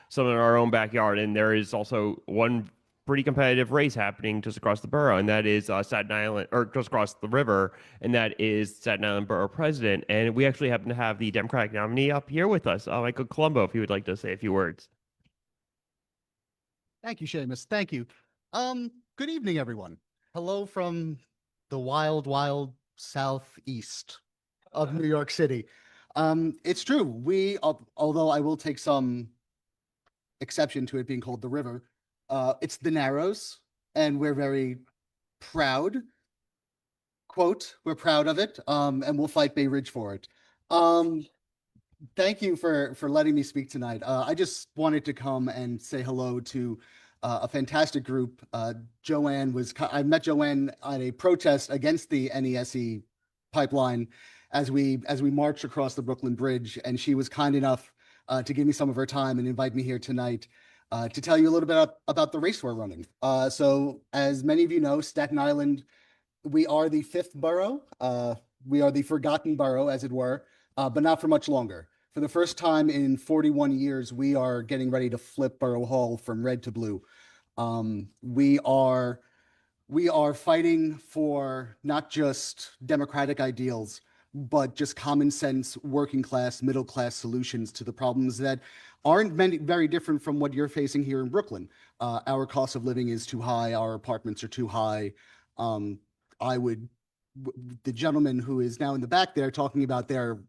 some in our own backyard, and there is also one pretty competitive race happening just across the borough, and that is Staten Island, or just across the river, and that is Staten Island Borough President. And we actually happen to have the Democratic nominee up here with us, Michael Colombo, if you would like to say a few words. Thank you, Seamus. Thank you. Good evening, everyone. Hello from the wild, wild southeast of New York City. It's true. Although I will take some exception to it being called the river, it's the Narrows, and we're very proud. Quote, we're proud of it, and we'll fight Bay Ridge for it. Thank you for letting me speak tonight. I just wanted to come and say hello to a fantastic group. I met Joanne at a protest against the NESE pipeline as we marched across the Brooklyn Bridge, and she was kind enough to give me some of her time and invite me here tonight to tell you a little bit about the race we're running. So, as many of you know, Staten Island, we are the fifth borough. We are the forgotten borough, as it were, but not for much longer. For the first time in 41 years, we are getting ready to flip Borough Hall from red to blue. We are fighting for not just democratic ideals, but just common sense, working class, middle class solutions to the problems that aren't very different from what you're facing here in Brooklyn. Our cost of living is too high. Our apartments are too high. The gentleman who is now in the back there talking about their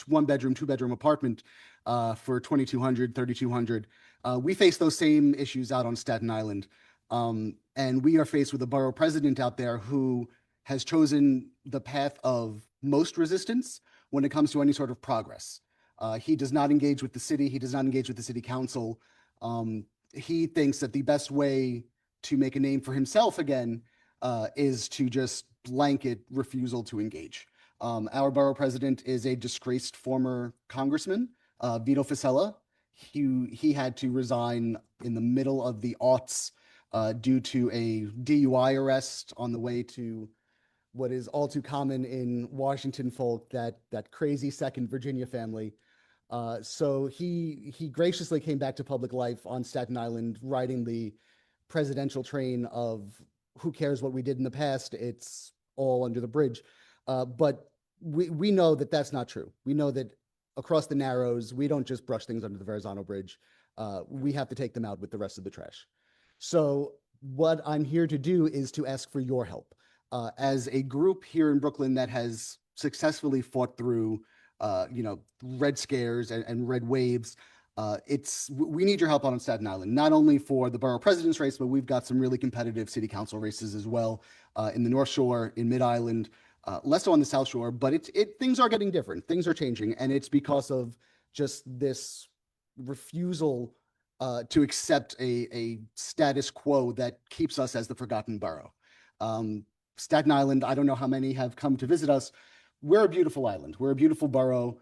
one bedroom, two bedroom apartment for $2,200, $3,200. We face those same issues out on Staten Island. And we are faced with a borough president out there who has chosen the path of most resistance when it comes to any sort of progress. He does not engage with the city. He does not engage with the city council. He thinks that the best way to make a name for himself again is to just blanket refusal to engage. Our borough president is a disgraced former congressman, Vito Fossella. He had to resign in the middle of the aughts due to a DUI arrest on the way to what is all too common in Washington folk, that crazy second Virginia family. So he graciously came back to public life on Staten Island, riding the presidential train of who cares what we did in the past, it's all under the bridge. But we know that that's not true. We know that across the Narrows, we don't just brush things under the Verrazano Bridge. We have to take them out with the rest of the trash. So what I'm here to do is to ask for your help. As a group here in Brooklyn that has successfully fought through, red scares and red waves, we need your help on Staten Island, not only for the borough president's race, but we've got some really competitive city council races as well in the North Shore, in Mid-Island, less so on the South Shore, but things are getting different. Things are changing, and it's because of just this refusal to accept a status quo that keeps us as the forgotten borough. Staten Island, I don't know how many have come to visit us. We're a beautiful island. We're a beautiful borough.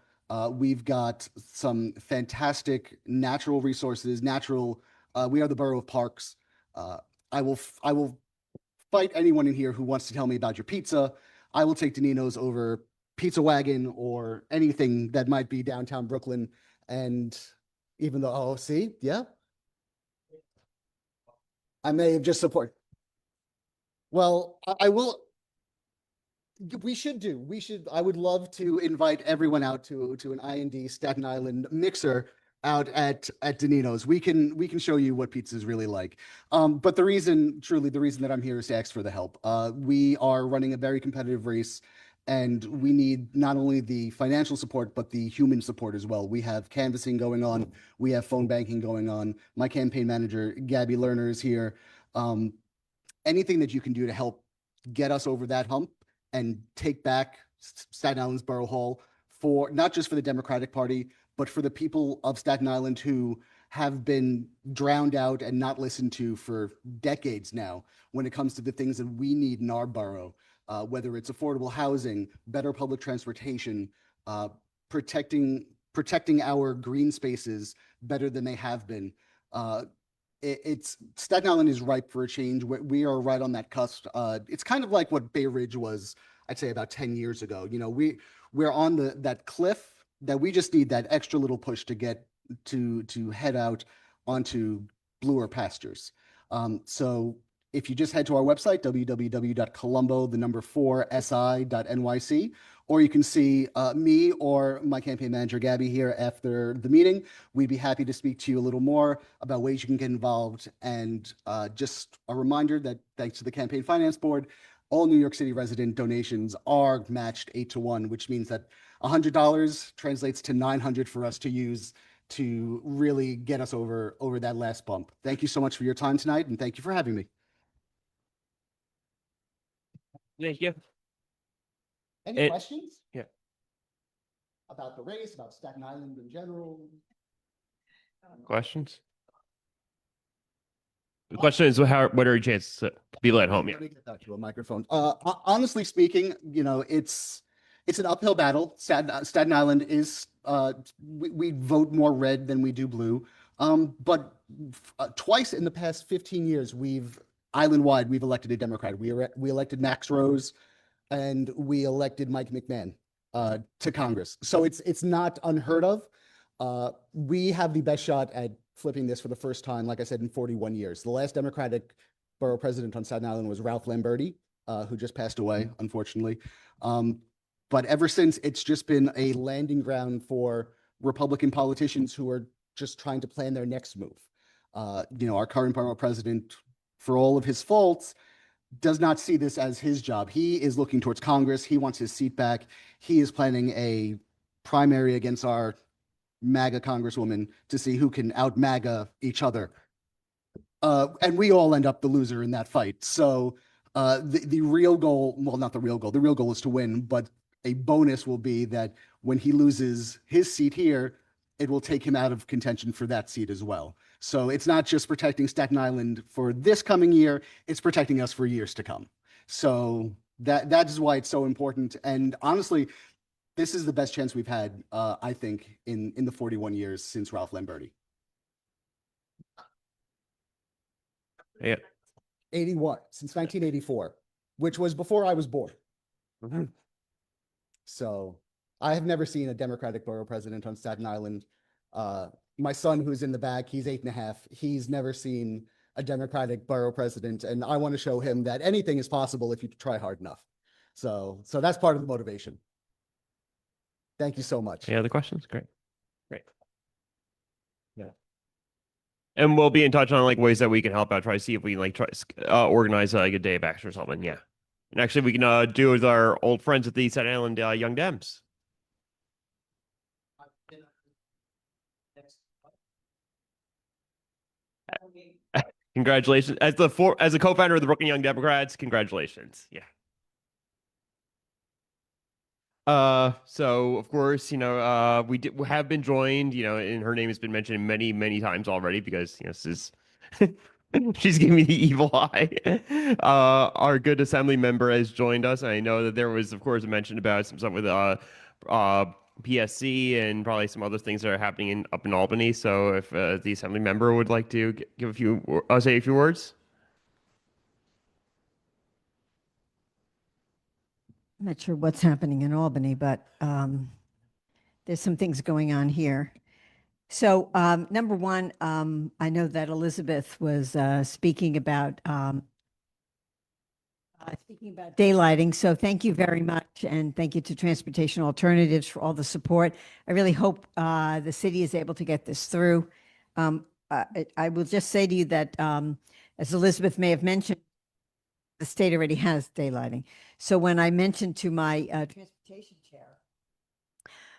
We've got some fantastic natural resources, we are the borough of parks. I will fight anyone in here who wants to tell me about your pizza. I will take Danino's over Pizza Wagon or anything that might be downtown Brooklyn. And even though, I may have just support. Well, I will. I would love to invite everyone out to an IND Staten Island mixer out at Danino's. We can show you what pizza is really like. But the reason that I'm here is to ask for the help. We are running a very competitive race, and we need not only the financial support, but the human support as well. We have canvassing going on. We have phone banking going on. My campaign manager, Gabby Lerner, is here. Anything that you can do to help get us over that hump and take back Staten Island's Borough Hall, for not just for the Democratic Party, but for the people of Staten Island who have been drowned out and not listened to for decades now when it comes to the things that we need in our borough, whether it's affordable housing, better public transportation, protecting our green spaces better than they have been. Staten Island is ripe for a change. We are right on that cusp. It's kind of like what Bay Ridge was, I'd say, about 10 years ago. We're on that cliff that we just need that extra little push to get to head out onto bluer pastures. So if you just head to our website, www.colombo4si.nyc, or you can see me or my campaign manager, Gabby, here after the meeting. We'd be happy to speak to you a little more about ways you can get involved. And just a reminder that thanks to the Campaign Finance Board, all New York City resident donations are matched 8-1, which means that $100 translates to $900 for us to use to really get us over that last bump. Thank you so much for your time tonight, and thank you for having me. Thank you. Any questions? Yeah. about the race, about Staten Island in general. Questions? The question is, what are your chances to be let home? Yeah. Let me get that to a microphone. Honestly speaking, you know, it's an uphill battle. Staten Island is, we vote more red than we do blue. But twice in the past 15 years, island-wide, we've elected a Democrat. We elected Max Rose and we elected Mike McMahon to Congress. So it's not unheard of. We have the best shot at flipping this for the first time, like I said, in 41 years. The last Democratic borough president on Staten Island was Ralph Lamberti, who just passed away, unfortunately. But ever since, it's just been a landing ground for Republican politicians who are just trying to plan their next move. You know, our current borough president, for all of his faults, does not see this as his job. He is looking towards Congress. He wants his seat back. He is planning a primary against our MAGA congresswoman to see who can out-MAGA each other. And we all end up the loser in that fight. So the real goal, well, not the real goal is to win, but a bonus will be that when he loses his seat here, it will take him out of contention for that seat as well. So it's not just protecting Staten Island for this coming year, it's protecting us for years to come. So that is why it's so important. And honestly, this is the best chance we've had, I think, in the 41 years since Ralph Lamberti. Yeah. 81, since 1984, which was before I was born. Mm-hmm. So I have never seen a Democratic borough president on Staten Island. My son, who's in the back, he's 8.5. He's never seen a Democratic borough president. And I want to show him that anything is possible if you try hard enough. So that's part of the motivation. Thank you so much. Any other questions? Great. Yeah. And we'll be in touch on like ways that we can help out. Try to see if we can like organize like a day of action or something. Yeah. And actually, we can do with our old friends at the Staten Island Young Dems. Congratulations as the co-founder of the Brooklyn Young Democrats. Congratulations. Yeah. So of course, you know, we have been joined, you know, and her name has been mentioned many, many times already because, you know, this is, she's giving me the evil eye. Our good assembly member has joined us. I know that there was, of course, a mention about some stuff with, PSC and probably some other things that are happening up in Albany. So if the assembly member would like to give say a few words. I'm not sure what's happening in Albany, but there's some things going on here. So number one, I know that Elizabeth was speaking about daylighting. So thank you very much. And thank you to Transportation Alternatives for all the support. I really hope the city is able to get this through. I will just say to you that, as Elizabeth may have mentioned, the state already has daylighting. So when I mentioned to my transportation chair,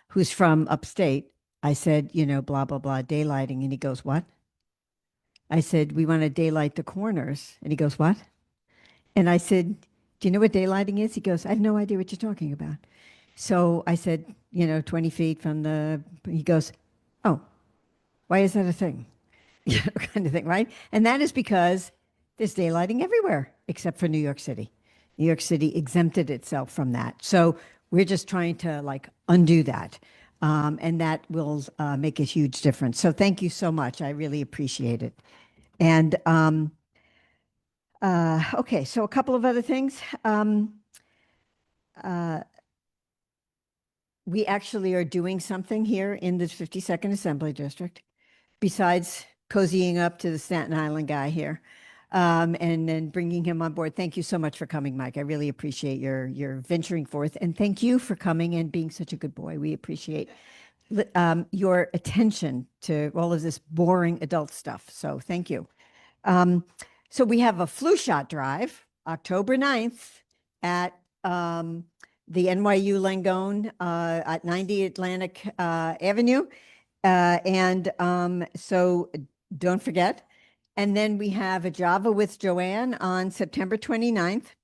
who's from upstate, I said, you know, blah, blah, blah, daylighting. And he goes, what? I said, we want to daylight the corners. And he goes, what? And I said, do you know what daylighting is? He goes, I have no idea what you're talking about. So I said, you know, 20 feet from he goes, oh, why is that a thing? You know, kind of thing, right? And that is because there's daylighting everywhere except for New York City. New York City exempted itself from that. So we're just trying to like undo that. And that will make a huge difference. So thank you so much. I really appreciate it. And okay, so a couple of other things. We actually are doing something here in the 52nd Assembly District, besides cozying up to the Staten Island guy here, and then bringing him on board. Thank you so much for coming, Mike. I really appreciate your venturing forth. And thank you for coming and being such a good boy. We appreciate your attention to all of this boring adult stuff. So thank you. So we have a flu shot drive, October 9th at the NYU Langone at 90 Atlantic Avenue. So don't forget. And then we have a Java with Joanne on September 29th.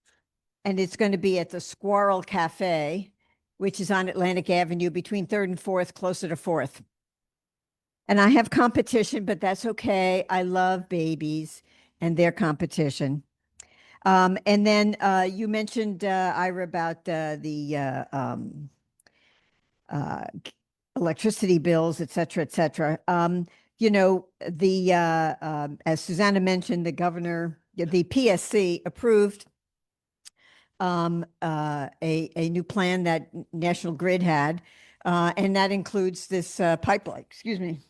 And it's going to be at the Squirrel Cafe which is on Atlantic Avenue between 3rd and 4th, closer to 4th. And I have competition, but that's okay. I love babies and their competition. And then you mentioned, Ira, about electricity bills, et cetera, et cetera. You know, as Susanna mentioned, the PSC approved a new plan that National Grid had, and that includes this pipeline, excuse me,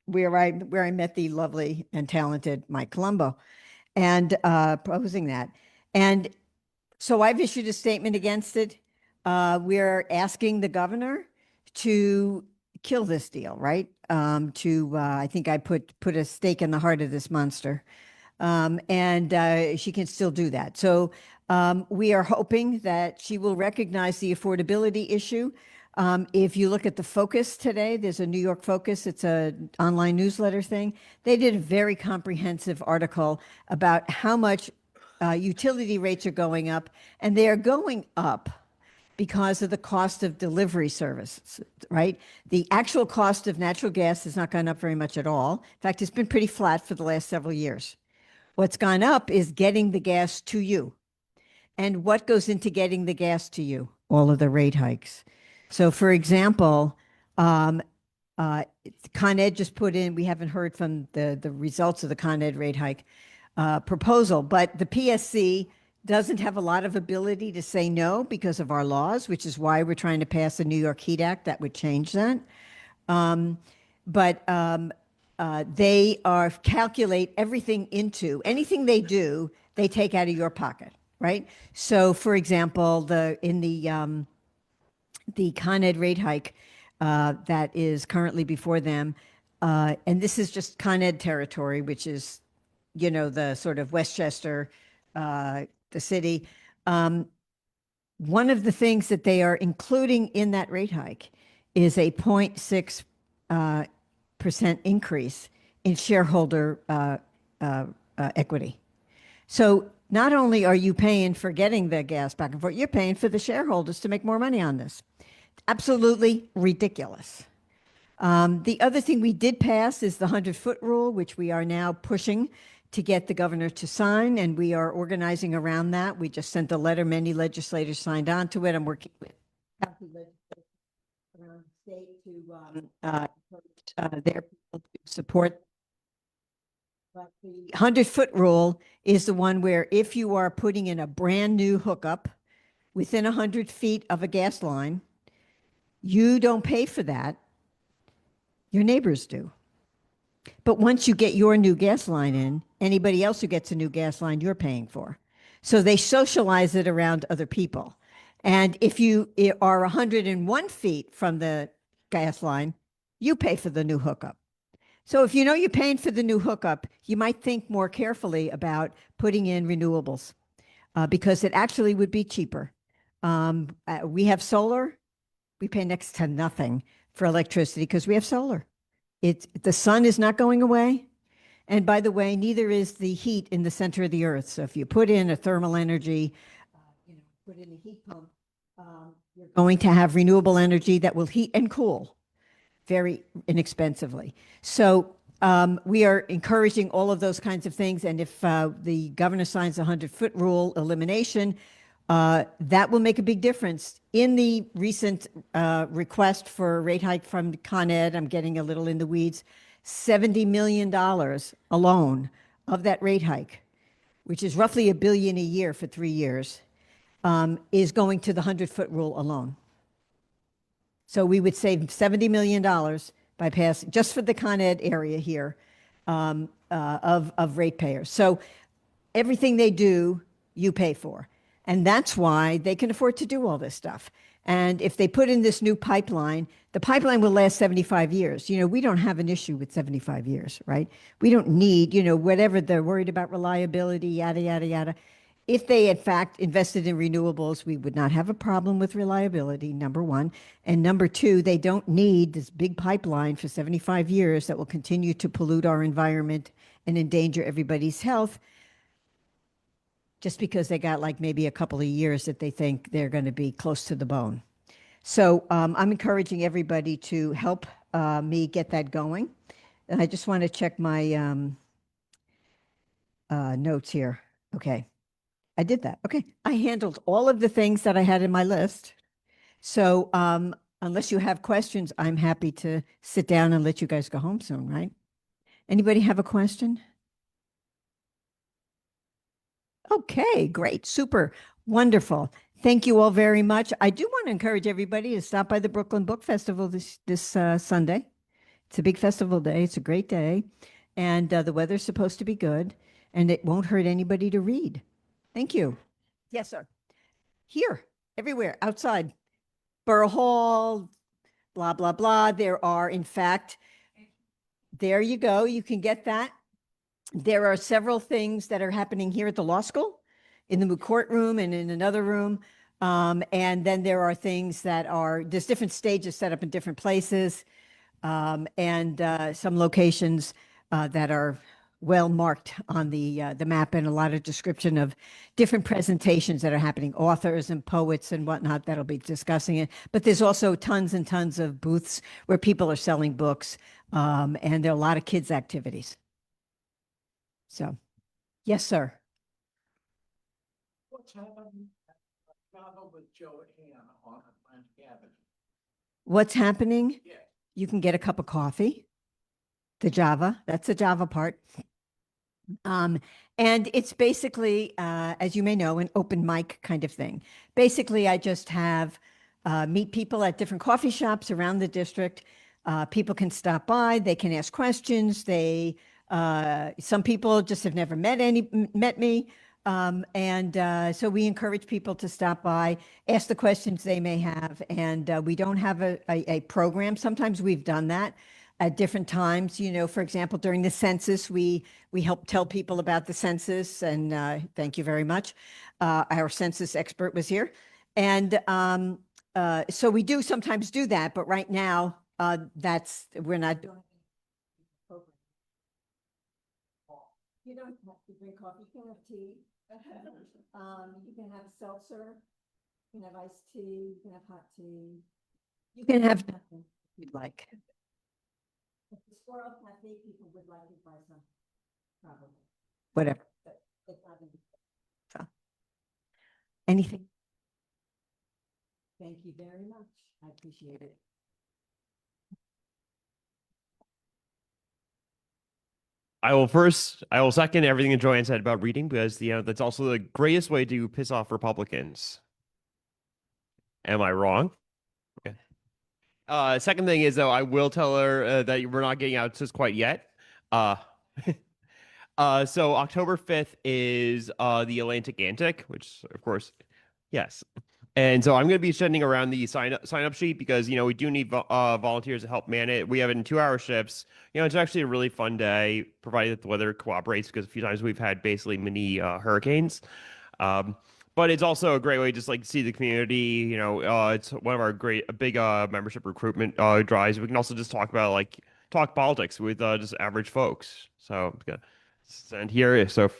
where I met the lovely and talented Mike Colombo, and proposing that. And so I've issued a statement against it. We're asking the governor to kill this deal, right? I think I put a stake in the heart of this monster. And she can still do that. So we are hoping that she will recognize the affordability issue. If you look at the Focus today, there's a New York Focus, it's an online newsletter thing. They did a very comprehensive article about how much utility rates are going up, and they are going up because of the cost of delivery services, right? The actual cost of natural gas has not gone up very much at all. In fact, it's been pretty flat for the last several years. What's gone up is getting the gas to you. And what goes into getting the gas to you? All of the rate hikes. So for example, Con Ed just put in, we haven't heard from the results of the Con Ed rate hike proposal, but the PSC doesn't have a lot of ability to say no because of our laws, which is why we're trying to pass the New York Heat Act that would change that. They calculate everything into anything they do, they take out of your pocket, right? So, for example, in the Con Ed rate hike that is currently before them, and this is just Con Ed territory, which is, you know, the sort of Westchester, the city. One of the things that they are including in that rate hike is a 0.6% increase in shareholder equity. So not only are you paying for getting the gas back and forth, you're paying for the shareholders to make more money on this. Absolutely ridiculous. The other thing we did pass is the 100-foot rule, which we are now pushing to get the governor to sign, and we are organizing around that. We just sent a letter. Many legislators signed on to it. I'm working with county legislators around the state to encourage their people to support. But the 100-foot rule is the one where if you are putting in a brand new hookup within 100 feet of a gas line, you don't pay for that. Your neighbors do. But once you get your new gas line in, anybody else who gets a new gas line, you're paying for. So they socialize it around other people. And if you are 101 feet from the gas line, you pay for the new hookup. So if you know you're paying for the new hookup, you might think more carefully about putting in renewables because it actually would be cheaper. We have solar. We pay next to nothing for electricity because we have solar. The sun is not going away. And by the way, neither is the heat in the center of the earth. So if you put in a thermal energy, put in a heat pump, you're going to have renewable energy that will heat and cool very inexpensively. So we are encouraging all of those kinds of things. And if the governor signs the 100-foot rule elimination, that will make a big difference. In the recent request for a rate hike from Con Ed, I'm getting a little in the weeds, $70 million alone of that rate hike, which is roughly $1 billion a year for 3 years, is going to the 100-foot rule alone. So we would save $70 million by passing, just for the Con Ed area here, of ratepayers. So everything they do, you pay for. And that's why they can afford to do all this stuff. And if they put in this new pipeline, the pipeline will last 75 years. You know, we don't have an issue with 75 years, right? We don't need, whatever they're worried about reliability, yada, yada, yada. If they, in fact, invested in renewables, we would not have a problem with reliability, number one. And number two, they don't need this big pipeline for 75 years that will continue to pollute our environment and endanger everybody's health, just because they got like maybe a couple of years that they think they're going to be close to the bone. So I'm encouraging everybody to help me get that going. And I just want to check my notes here. Okay. I did that. Okay. I handled all of the things that I had in my list. So unless you have questions, I'm happy to sit down and let you guys go home soon, right? Anybody have a question? Okay, great, super, wonderful. Thank you all very much. I do want to encourage everybody to stop by the Brooklyn Book Festival this Sunday. It's a big festival day. It's a great day. And the weather's supposed to be good, and it won't hurt anybody to read. Thank you. Yes, sir. Here, everywhere, outside. Borough Hall, blah, blah, blah. There are, in fact, there you go. You can get that. There are several things that are happening here at the law school, in the courtroom and in another room. And then there are things that are, there's different stages set up in different places, and some locations that are well marked on the map, and a lot of description of different presentations that are happening, authors and poets and whatnot that'll be discussing it. But there's also tons and tons of booths where people are selling books, and there are a lot of kids' activities. So, yes, sir. What's happening at Java with Joanne on Atlantic Avenue? What's happening? Yeah. You can get a cup of coffee. The Java, that's the Java part. And it's basically, as you may know, an open mic kind of thing. Basically, I just have meet people at different coffee shops around the district. People can stop by, they can ask questions. They some people just have never met me. So we encourage people to stop by, ask the questions they may have. And we don't have a program. Sometimes we've done that at different times. You know, for example, during the census, we help tell people about the census, and thank you very much. Our census expert was here. And so we do sometimes do that, but right now, we're not doing. You don't have to drink coffee. You can have tea. You can have seltzer. You can have iced tea. You can have hot tea. You can have nothing if you'd like. If the Squirrel Cafe people would like it by some, probably. Whatever. But it's not in the- So. Anything? Thank you very much. I appreciate it. I will second everything that Joanne said about reading, because that's also the greatest way to piss off Republicans. Am I wrong? Okay. Second thing is, though, I will tell her that we're not getting out just quite yet. So October 5th is the Atlantic Antic, which, of course, yes. And so I'm going to be sending around the sign up sheet, because we do need volunteers to help man it. We have it in 2-hour shifts. It's actually a really fun day, provided that the weather cooperates, because a few times we've had basically mini hurricanes. But it's also a great way to just like see the community. It's one of our big membership recruitment drives. We can also just talk politics with just average folks. So I'm gonna send here. So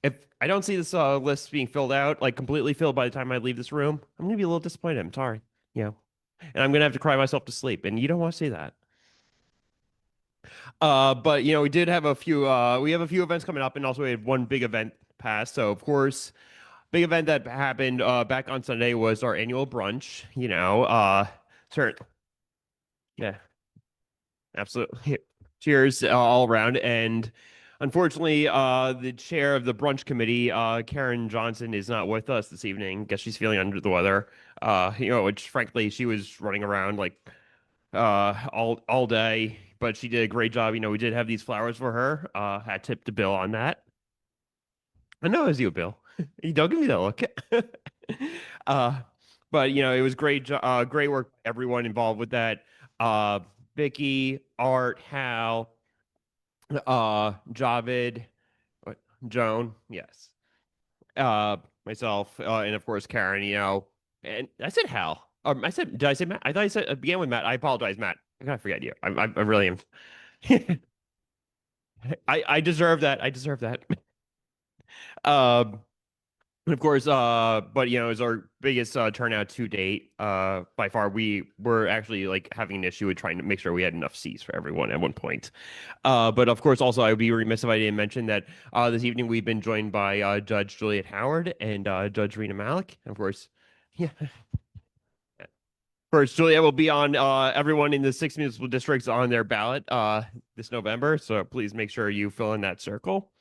if I don't see this list being filled out, like completely filled by the time I leave this room, I'm gonna be a little disappointed. I'm sorry, and I'm gonna have to cry myself to sleep, and you don't want to see that. But we did have a few. We have a few events coming up, and also we had one big event passed. So of course, big event that happened back on Sunday was our annual brunch. Yeah, absolutely. Cheers all around. And unfortunately, the chair of the brunch committee, Karen Johnson, is not with us this evening. Guess she's feeling under the weather. Which frankly, she was running around like all day, but she did a great job. We did have these flowers for her. Had tipped the bill on that. I know it was you, Bill. You don't give me that look. But it was great work, everyone involved with that. Vicky, Art, Hal, Javid, Joan, yes. Myself, and of course Karen, and I said Hal. Did I say Matt? I thought I said it began with Matt. I apologize, Matt. I gotta forget you. I really am. I deserve that. I deserve that. And of course, but you know, it's our biggest turnout to date. By far, we were actually like having an issue with trying to make sure we had enough seats for everyone at one point. But of course, also I would be remiss if I didn't mention that this evening we've been joined by Judge Juliet Howard and Judge Rena Malik. Of course, yeah. First, Juliet will be on everyone in the 6 municipal districts on their ballot this November. So please make sure you fill in that circle.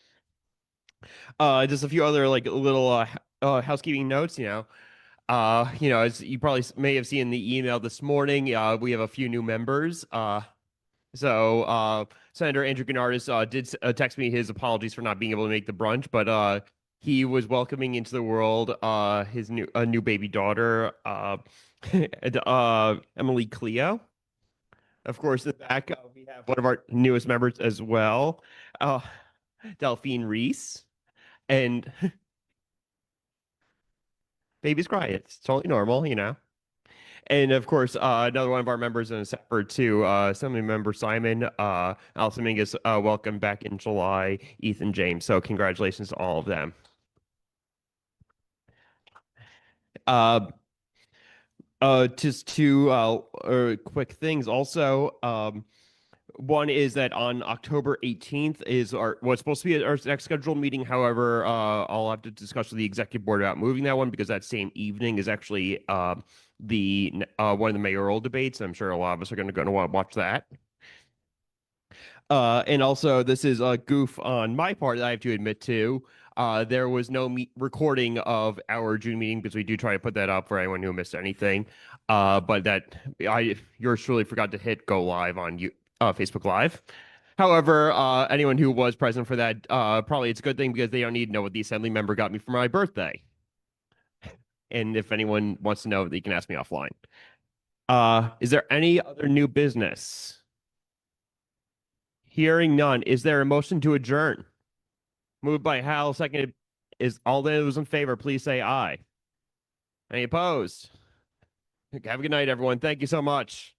Just a few other like little housekeeping notes, as you probably may have seen in the email this morning, we have a few new members. So Senator Andrew Gennardis did text me his apologies for not being able to make the brunch, but he was welcoming into the world his new baby daughter, Emily Cleo. Of course, in the back we have one of our newest members as well, Delphine Reese. And baby's crying. It's totally normal, And of course, another one of our members in a separate too, Assembly Member Simon, Allison Mingus, welcome back in July, Ethan James. So congratulations to all of them. Just two quick things also. One is that on October 18th is what's supposed to be our next scheduled meeting. However, I'll have to discuss with the executive board about moving that one because that same evening is actually one of the mayoral debates. I'm sure a lot of us are going to want to watch that. And also, this is a goof on my part that I have to admit to. There was no recording of our June meeting because we do try to put that up for anyone who missed anything. But yours truly forgot to hit go live on Facebook Live. However, anyone who was present for that, probably it's a good thing because they don't need to know what the assembly member got me for my birthday. And if anyone wants to know, they can ask me offline. Is there any other new business? Hearing none. Is there a motion to adjourn? Moved by Hal, seconded. Is all those in favor, please say aye. Any opposed? Have a good night, everyone. Thank you so much.